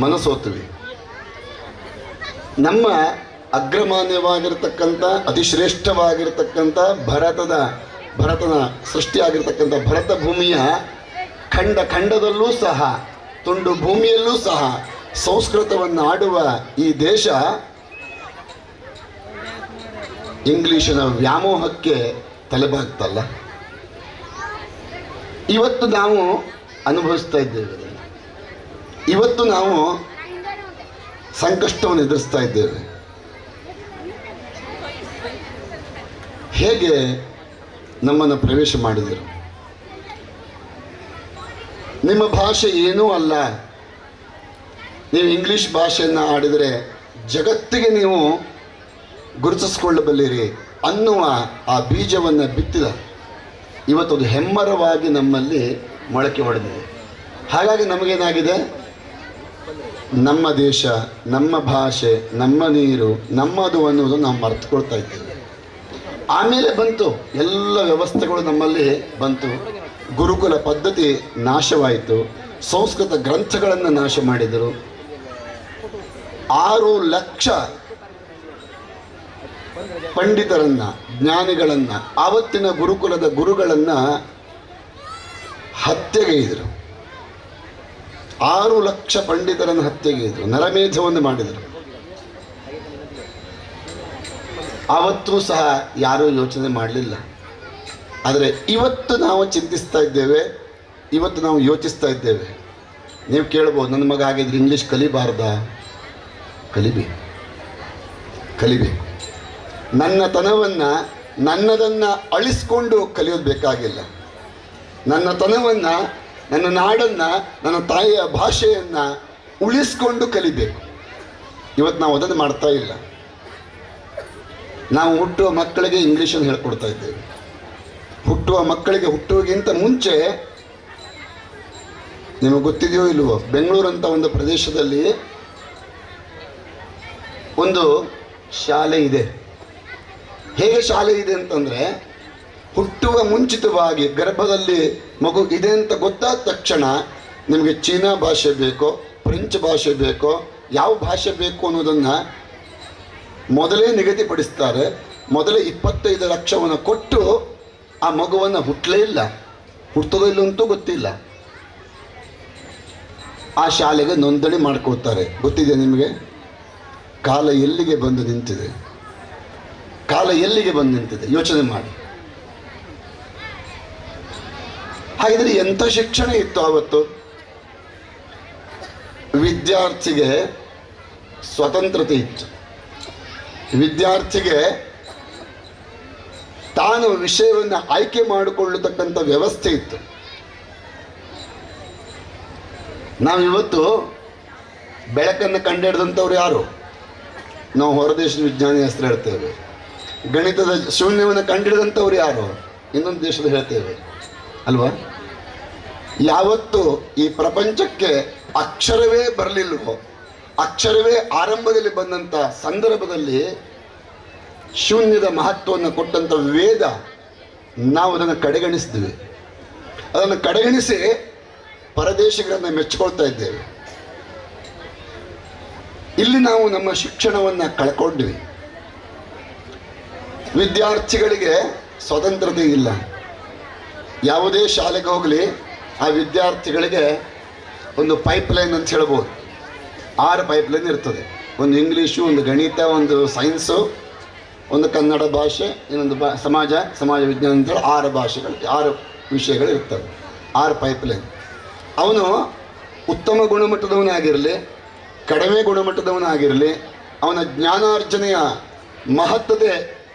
ಮನಸೋತೀವಿ. ನಮ್ಮ ಅಗ್ರಮಾನ್ಯವಾಗಿರ್ತಕ್ಕಂಥ ಅತಿಶ್ರೇಷ್ಠವಾಗಿರ್ತಕ್ಕಂಥ ಭರತನ ಸೃಷ್ಟಿಯಾಗಿರ್ತಕ್ಕಂಥ ಭರತ ಭೂಮಿಯ ಖಂಡದಲ್ಲೂ ಸಹ, ತುಂಡು ಭೂಮಿಯಲ್ಲೂ ಸಹ ಸಂಸ್ಕೃತವನ್ನು ಆಡುವ ಈ ದೇಶ ಇಂಗ್ಲಿಶಿನ ವ್ಯಾಮೋಹಕ್ಕೆ ತಲೆಬಾಗ್ತಲ್ಲ. ಇವತ್ತು ನಾವು ಅನುಭವಿಸ್ತಾ ಇದ್ದೇವೆ. ಇವತ್ತು ನಾವು ಸಂಕಷ್ಟವನ್ನು ಎದುರಿಸ್ತಾ ಇದ್ದೇವೆ. ಹೇಗೆ ನಮ್ಮನ್ನು ಪ್ರವೇಶ ಮಾಡಿದರು? ನಿಮ್ಮ ಭಾಷೆ ಏನೂ ಅಲ್ಲ, ನೀವು ಇಂಗ್ಲೀಷ್ ಭಾಷೆಯನ್ನು ಆಡಿದರೆ ಜಗತ್ತಿಗೆ ನೀವು ಗುರುತಿಸಿಕೊಳ್ಳಬಲ್ಲಿರಿ ಅನ್ನುವ ಆ ಬೀಜವನ್ನು ಬಿತ್ತಿದ ಇವತ್ತದು ಹೆಮ್ಮರವಾಗಿ ನಮ್ಮಲ್ಲಿ ಮೊಳಕೆ ಹೊಡೆದಿದೆ. ಹಾಗಾಗಿ ನಮಗೇನಾಗಿದೆ? ನಮ್ಮ ದೇಶ, ನಮ್ಮ ಭಾಷೆ, ನಮ್ಮ ನೀರು ನಮ್ಮದು ಅನ್ನೋದು ನಾವು ಮರೆತುಕೊಳ್ತಾ ಇದ್ದೇವೆ. ಆಮೇಲೆ ಬಂತು ಎಲ್ಲ ವ್ಯವಸ್ಥೆಗಳು ನಮ್ಮಲ್ಲಿ ಬಂತು. ಗುರುಕುಲ ಪದ್ಧತಿ ನಾಶವಾಯಿತು, ಸಂಸ್ಕೃತ ಗ್ರಂಥಗಳನ್ನು ನಾಶ ಮಾಡಿದರು. 6 ಲಕ್ಷ ಪಂಡಿತರನ್ನ, ಜ್ಞಾನಿಗಳನ್ನ, ಆವತ್ತಿನ ಗುರುಕುಲದ ಗುರುಗಳನ್ನ ಹತ್ಯೆಗೈದರು. 6 ಲಕ್ಷ ಪಂಡಿತರನ್ನು ಹತ್ಯೆಗೈದರು, ನರಮೇಧವನ್ನು ಮಾಡಿದರು. ಆವತ್ತೂ ಸಹ ಯಾರೂ ಯೋಚನೆ ಮಾಡಲಿಲ್ಲ. ಆದರೆ ಇವತ್ತು ನಾವು ಚಿಂತಿಸ್ತಾ ಇದ್ದೇವೆ, ಇವತ್ತು ನಾವು ಯೋಚಿಸ್ತಾ ಇದ್ದೇವೆ. ನೀವು ಕೇಳ್ಬೋದು, ನನ್ನ ಮಗ ಆಗಿದ್ರೆ ಇಂಗ್ಲೀಷ್ ಕಲಿಬಾರ್ದಾ? ಕಲಿಬೇಕು. ನನ್ನತನವನ್ನು, ನನ್ನದನ್ನು ಅಳಿಸ್ಕೊಂಡು ಕಲಿಯೋದು ಬೇಕಾಗಿಲ್ಲ. ನನ್ನತನವನ್ನು, ನನ್ನ ನಾಡನ್ನು, ನನ್ನ ತಾಯಿಯ ಭಾಷೆಯನ್ನು ಉಳಿಸ್ಕೊಂಡು ಕಲಿಬೇಕು. ಇವತ್ತು ನಾವು ಅದನ್ನು ಮಾಡ್ತಾ ಇಲ್ಲ. ನಾವು ಹುಟ್ಟುವ ಮಕ್ಕಳಿಗೆ ಇಂಗ್ಲೀಷನ್ನು ಹೇಳ್ಕೊಡ್ತಾ ಇದ್ದೇವೆ. ಹುಟ್ಟುವ ಮಕ್ಕಳಿಗೆ ಹುಟ್ಟುವಿಗಿಂತ ಮುಂಚೆ, ನಿಮಗೆ ಗೊತ್ತಿದೆಯೋ ಇಲ್ವೋ, ಬೆಂಗಳೂರಂಥ ಒಂದು ಪ್ರದೇಶದಲ್ಲಿ ಒಂದು ಶಾಲೆ ಇದೆ. ಹೇಗೆ ಶಾಲೆ ಇದೆ ಅಂತಂದರೆ, ಹುಟ್ಟುವ ಮುಂಚಿತವಾಗಿ ಗರ್ಭದಲ್ಲಿ ಮಗು ಇದೆ ಅಂತ ಗೊತ್ತಾದ ತಕ್ಷಣ ನಿಮಗೆ ಚೀನಾ ಭಾಷೆ ಬೇಕೋ, ಫ್ರೆಂಚ್ ಭಾಷೆ ಬೇಕೋ, ಯಾವ ಭಾಷೆ ಬೇಕು ಅನ್ನೋದನ್ನು ಮೊದಲೇ ನಿಗದಿಪಡಿಸ್ತಾರೆ. ಮೊದಲೇ 25 ಲಕ್ಷವನ್ನು ಕೊಟ್ಟು ಆ ಮಗುವನ್ನು ಹುಟ್ಟಲೇ ಇಲ್ಲ, ಹುಟ್ಟೋದೋ ಇಲ್ಲಂತೂ ಗೊತ್ತಿಲ್ಲ, ಆ ಶಾಲೆಗೆ ನೋಂದಣಿ ಮಾಡ್ಕೊಳ್ತಾರೆ. ಗೊತ್ತಿದೆ ನಿಮಗೆ? ಕಾಲ ಎಲ್ಲಿಗೆ ಬಂದು ನಿಂತಿದೆ? ಕಾಲ ಎಲ್ಲಿಗೆ ಬಂದು ನಿಂತಿದೆ ಯೋಚನೆ ಮಾಡಿ. ಹಾಗಿದ್ರೆ ಎಂಥ ಶಿಕ್ಷಣ ಇತ್ತು ಆವತ್ತು? ವಿದ್ಯಾರ್ಥಿಗೆ ಸ್ವತಂತ್ರತೆ ಇತ್ತು. ವಿದ್ಯಾರ್ಥಿಗೆ ತಾನು ವಿಷಯವನ್ನು ಆಯ್ಕೆ ಮಾಡಿಕೊಳ್ಳತಕ್ಕಂಥ ವ್ಯವಸ್ಥೆ ಇತ್ತು. ನಾವಿವತ್ತು ಬೆಳಕನ್ನು ಕಂಡುಹಿಡಿದಂಥವ್ರು ಯಾರು? ನಾವು ಹೊರದೇಶದ ವಿಜ್ಞಾನಿ ಹೆಸರು ಹೇಳ್ತೇವೆ. ಗಣಿತದ ಶೂನ್ಯವನ್ನು ಕಂಡುಹಿಡಿದಂಥವ್ರು ಯಾರು? ಇನ್ನೊಂದು ದೇಶದ ಹೇಳ್ತೇವೆ ಅಲ್ವಾ? ಯಾವತ್ತು ಈ ಪ್ರಪಂಚಕ್ಕೆ ಅಕ್ಷರವೇ ಬರಲಿಲ್ಲವೋ, ಅಕ್ಷರವೇ ಆರಂಭದಲ್ಲಿ ಬಂದಂಥ ಸಂದರ್ಭದಲ್ಲಿ ಶೂನ್ಯದ ಮಹತ್ವವನ್ನು ಕೊಟ್ಟಂಥ ವೇದ, ನಾವು ಅದನ್ನು ಕಡೆಗಣಿಸಿದ್ವಿ. ಅದನ್ನು ಕಡೆಗಣಿಸಿ ಪರದೇಶಗಳನ್ನು ಮೆಚ್ಚಿಕೊಳ್ತಾ ಇದ್ದೇವೆ. ಇಲ್ಲಿ ನಾವು ನಮ್ಮ ಶಿಕ್ಷಣವನ್ನು ಕಳ್ಕೊಂಡ್ವಿ. ವಿದ್ಯಾರ್ಥಿಗಳಿಗೆ ಸ್ವತಂತ್ರತೆ ಇಲ್ಲ. ಯಾವುದೇ ಶಾಲೆಗೆ ಹೋಗಲಿ, ಆ ವಿದ್ಯಾರ್ಥಿಗಳಿಗೆ ಒಂದು ಪೈಪ್ಲೈನ್ ಅಂತ ಹೇಳ್ಬೋದು. 6 ಪೈಪ್ಲೈನ್ ಇರ್ತದೆ. ಒಂದು ಇಂಗ್ಲೀಷು, ಒಂದು ಗಣಿತ, ಒಂದು ಸೈನ್ಸು, ಒಂದು ಕನ್ನಡ ಭಾಷೆ, ಇನ್ನೊಂದು ಸಮಾಜ ವಿಜ್ಞಾನ ಅಂತೇಳಿ 6 ಭಾಷೆಗಳು, 6 ವಿಷಯಗಳು ಇರ್ತವೆ. 6 ಪೈಪ್ಲೈನ್. ಅವನು ಉತ್ತಮ ಗುಣಮಟ್ಟದವನಾಗಿರಲಿ, ಕಡಿಮೆ ಗುಣಮಟ್ಟದವನಾಗಿರಲಿ, ಅವನ ಜ್ಞಾನಾರ್ಜನೆಯ ಮಹತ್ವತೆ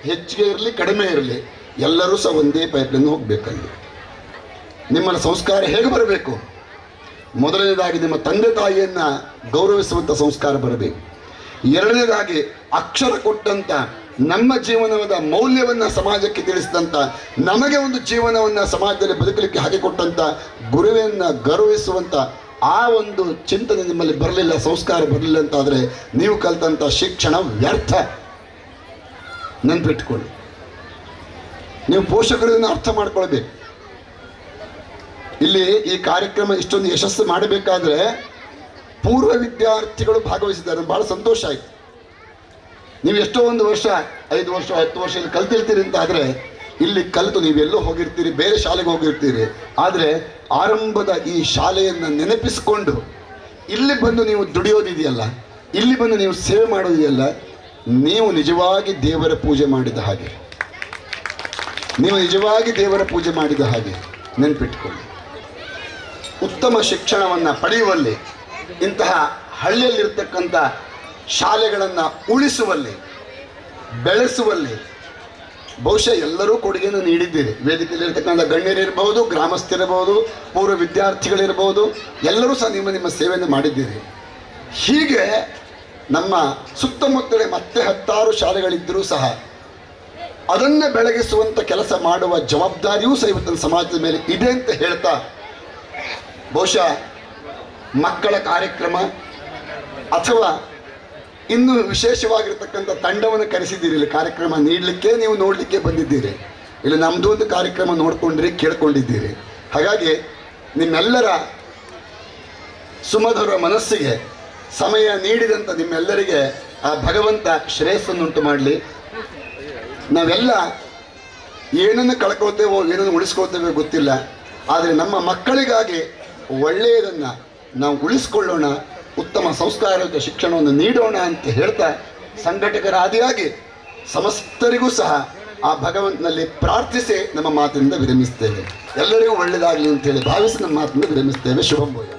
ಹೆಚ್ಚಿಗೆ ಇರಲಿ ಕಡಿಮೆ ಇರಲಿ, ಎಲ್ಲರೂ ಸಹ ಒಂದೇ ಪೈಪ್ಲೈನ್ ಹೋಗಬೇಕಲ್ಲಿ. ನಿಮ್ಮಲ್ಲಿ ಸಂಸ್ಕಾರ ಹೇಗೆ ಬರಬೇಕು? ಮೊದಲನೇದಾಗಿ ನಿಮ್ಮ ತಂದೆ ತಾಯಿಯನ್ನು ಗೌರವಿಸುವಂಥ ಸಂಸ್ಕಾರ ಬರಬೇಕು. ಎರಡನೇದಾಗಿ ಅಕ್ಷರ ಕೊಟ್ಟಂಥ, ನಮ್ಮ ಜೀವನದ ಮೌಲ್ಯವನ್ನು ಸಮಾಜಕ್ಕೆ ತಿಳಿಸಿದಂಥ, ನಮಗೆ ಒಂದು ಜೀವನವನ್ನು ಸಮಾಜದಲ್ಲಿ ಬದುಕಲಿಕ್ಕೆ ಹಾಕಿಕೊಟ್ಟಂಥ ಗುರುವನ್ನು ಗೌರವಿಸುವಂಥ ಆ ಒಂದು ಚಿಂತನೆ ನಿಮ್ಮಲ್ಲಿ ಬರಲಿಲ್ಲ, ಸಂಸ್ಕಾರ ಬರಲಿಲ್ಲ ಅಂತಾದರೆ ನೀವು ಕಲಿತಂಥ ಶಿಕ್ಷಣ ವ್ಯರ್ಥ. ನೆನಪಿಟ್ಕೊಳ್ಳಿ. ನೀವು ಪೋಷಕರನ್ನು ಅರ್ಥ ಮಾಡ್ಕೊಳ್ಬೇಕು. ಇಲ್ಲಿ ಈ ಕಾರ್ಯಕ್ರಮ ಇಷ್ಟೊಂದು ಯಶಸ್ಸು ಮಾಡಬೇಕಾದ್ರೆ ಪೂರ್ವ ವಿದ್ಯಾರ್ಥಿಗಳು ಭಾಗವಹಿಸಿದ್ದಾರೆ. ಭಾಳ ಸಂತೋಷ ಆಯಿತು. ನೀವು ಎಷ್ಟೋ ಒಂದು ವರ್ಷ, 5 ವರ್ಷ 10 ವರ್ಷ ಇಲ್ಲಿ ಕಲ್ತಿರ್ತೀರಿ ಅಂತ ಆದರೆ, ಇಲ್ಲಿ ಕಲಿತು ನೀವೆಲ್ಲೋ ಹೋಗಿರ್ತೀರಿ, ಬೇರೆ ಶಾಲೆಗೆ ಹೋಗಿರ್ತೀರಿ. ಆದರೆ ಆರಂಭದ ಈ ಶಾಲೆಯನ್ನು ನೆನಪಿಸಿಕೊಂಡು ಇಲ್ಲಿ ಬಂದು ನೀವು ದುಡಿಯೋದಿದೆಯಲ್ಲ, ಇಲ್ಲಿ ಬಂದು ನೀವು ಸೇವೆ ಮಾಡೋದಿದೆಯಲ್ಲ, ನೀವು ನಿಜವಾಗಿ ದೇವರ ಪೂಜೆ ಮಾಡಿದ ಹಾಗೆ, ನೀವು ನಿಜವಾಗಿ ದೇವರ ಪೂಜೆ ಮಾಡಿದ ಹಾಗೆ. ನೆನಪಿಟ್ಕೊಳ್ಳಿ. ಉತ್ತಮ ಶಿಕ್ಷಣವನ್ನು ಪಡೆಯುವಲ್ಲಿ, ಇಂತಹ ಹಳ್ಳಿಯಲ್ಲಿರ್ತಕ್ಕಂಥ ಶಾಲೆಗಳನ್ನು ಉಳಿಸುವಲ್ಲಿ, ಬೆಳೆಸುವಲ್ಲಿ ಬಹುಶಃ ಎಲ್ಲರೂ ಕೊಡುಗೆಯನ್ನು ನೀಡಿದ್ದೀರಿ. ವೇದಿಕೆಯಲ್ಲಿರ್ತಕ್ಕಂಥ ಗಣ್ಯರಿರ್ಬೋದು, ಗ್ರಾಮಸ್ಥರಿರ್ಬೋದು, ಪೂರ್ವ ವಿದ್ಯಾರ್ಥಿಗಳಿರ್ಬೋದು, ಎಲ್ಲರೂ ಸಹ ನಿಮ್ಮ ಸೇವೆಯನ್ನು ಮಾಡಿದ್ದೀರಿ. ಹೀಗೆ ನಮ್ಮ ಸುತ್ತಮುತ್ತಲೇ ಮತ್ತೆ 10 ಶಾಲೆಗಳಿದ್ದರೂ ಸಹ ಅದನ್ನು ಬೆಳಗಿಸುವಂಥ ಕೆಲಸ ಮಾಡುವ ಜವಾಬ್ದಾರಿಯೂ ಸಹ ಇವತ್ತಿನ ಸಮಾಜದ ಮೇಲೆ ಇದೆ ಅಂತ ಹೇಳ್ತಾ, ಬಹುಶಃ ಮಕ್ಕಳ ಕಾರ್ಯಕ್ರಮ ಅಥವಾ ಇನ್ನೂ ವಿಶೇಷವಾಗಿರ್ತಕ್ಕಂಥ ತಂಡವನ್ನು ಕರೆಸಿದ್ದೀರಿ ಇಲ್ಲಿ ಕಾರ್ಯಕ್ರಮ ನೀಡಲಿಕ್ಕೆ, ನೀವು ನೋಡಲಿಕ್ಕೆ ಬಂದಿದ್ದೀರಿ. ಇಲ್ಲಿ ನಮ್ಮದು ಒಂದು ಕಾರ್ಯಕ್ರಮ ನೋಡ್ಕೊಂಡ್ರಿ, ಕೇಳ್ಕೊಂಡಿದ್ದೀರಿ. ಹಾಗಾಗಿ ನಿಮ್ಮೆಲ್ಲರ ಸುಮಧುರ ಮನಸ್ಸಿಗೆ ಸಮಯ ನೀಡಿದಂಥ ನಿಮ್ಮೆಲ್ಲರಿಗೆ ಆ ಭಗವಂತ ಶ್ರೇಯಸ್ಸನ್ನುಂಟು ಮಾಡಲಿ. ನಾವೆಲ್ಲ ಏನನ್ನು ಕಳ್ಕೊಳ್ತೇವೋ ಏನನ್ನು ಉಳಿಸ್ಕೊಳ್ತೇವೋ ಗೊತ್ತಿಲ್ಲ, ಆದರೆ ನಮ್ಮ ಮಕ್ಕಳಿಗಾಗಿ ಒಳ್ಳೆಯದನ್ನು ನಾವು ಉಳಿಸ್ಕೊಳ್ಳೋಣ, ಉತ್ತಮ ಸಂಸ್ಕಾರಯುತ ಶಿಕ್ಷಣವನ್ನು ನೀಡೋಣ ಅಂತ ಹೇಳ್ತಾ ಸಂಘಟಕರಾದಿಯಾಗಿ ಸಮಸ್ತರಿಗೂ ಸಹ ಆ ಭಗವಂತನಲ್ಲಿ ಪ್ರಾರ್ಥಿಸಿ ನಮ್ಮ ಮಾತಿನಿಂದ ವಿರಮಿಸ್ತೇವೆ. ಎಲ್ಲರಿಗೂ ಒಳ್ಳೆಯದಾಗಲಿ ಅಂತೇಳಿ ಭಾವಿಸಿ ನಮ್ಮ ಮಾತಿನಿಂದ ವಿರಮಿಸ್ತೇವೆ. ಶುಭಂಭೂಯ.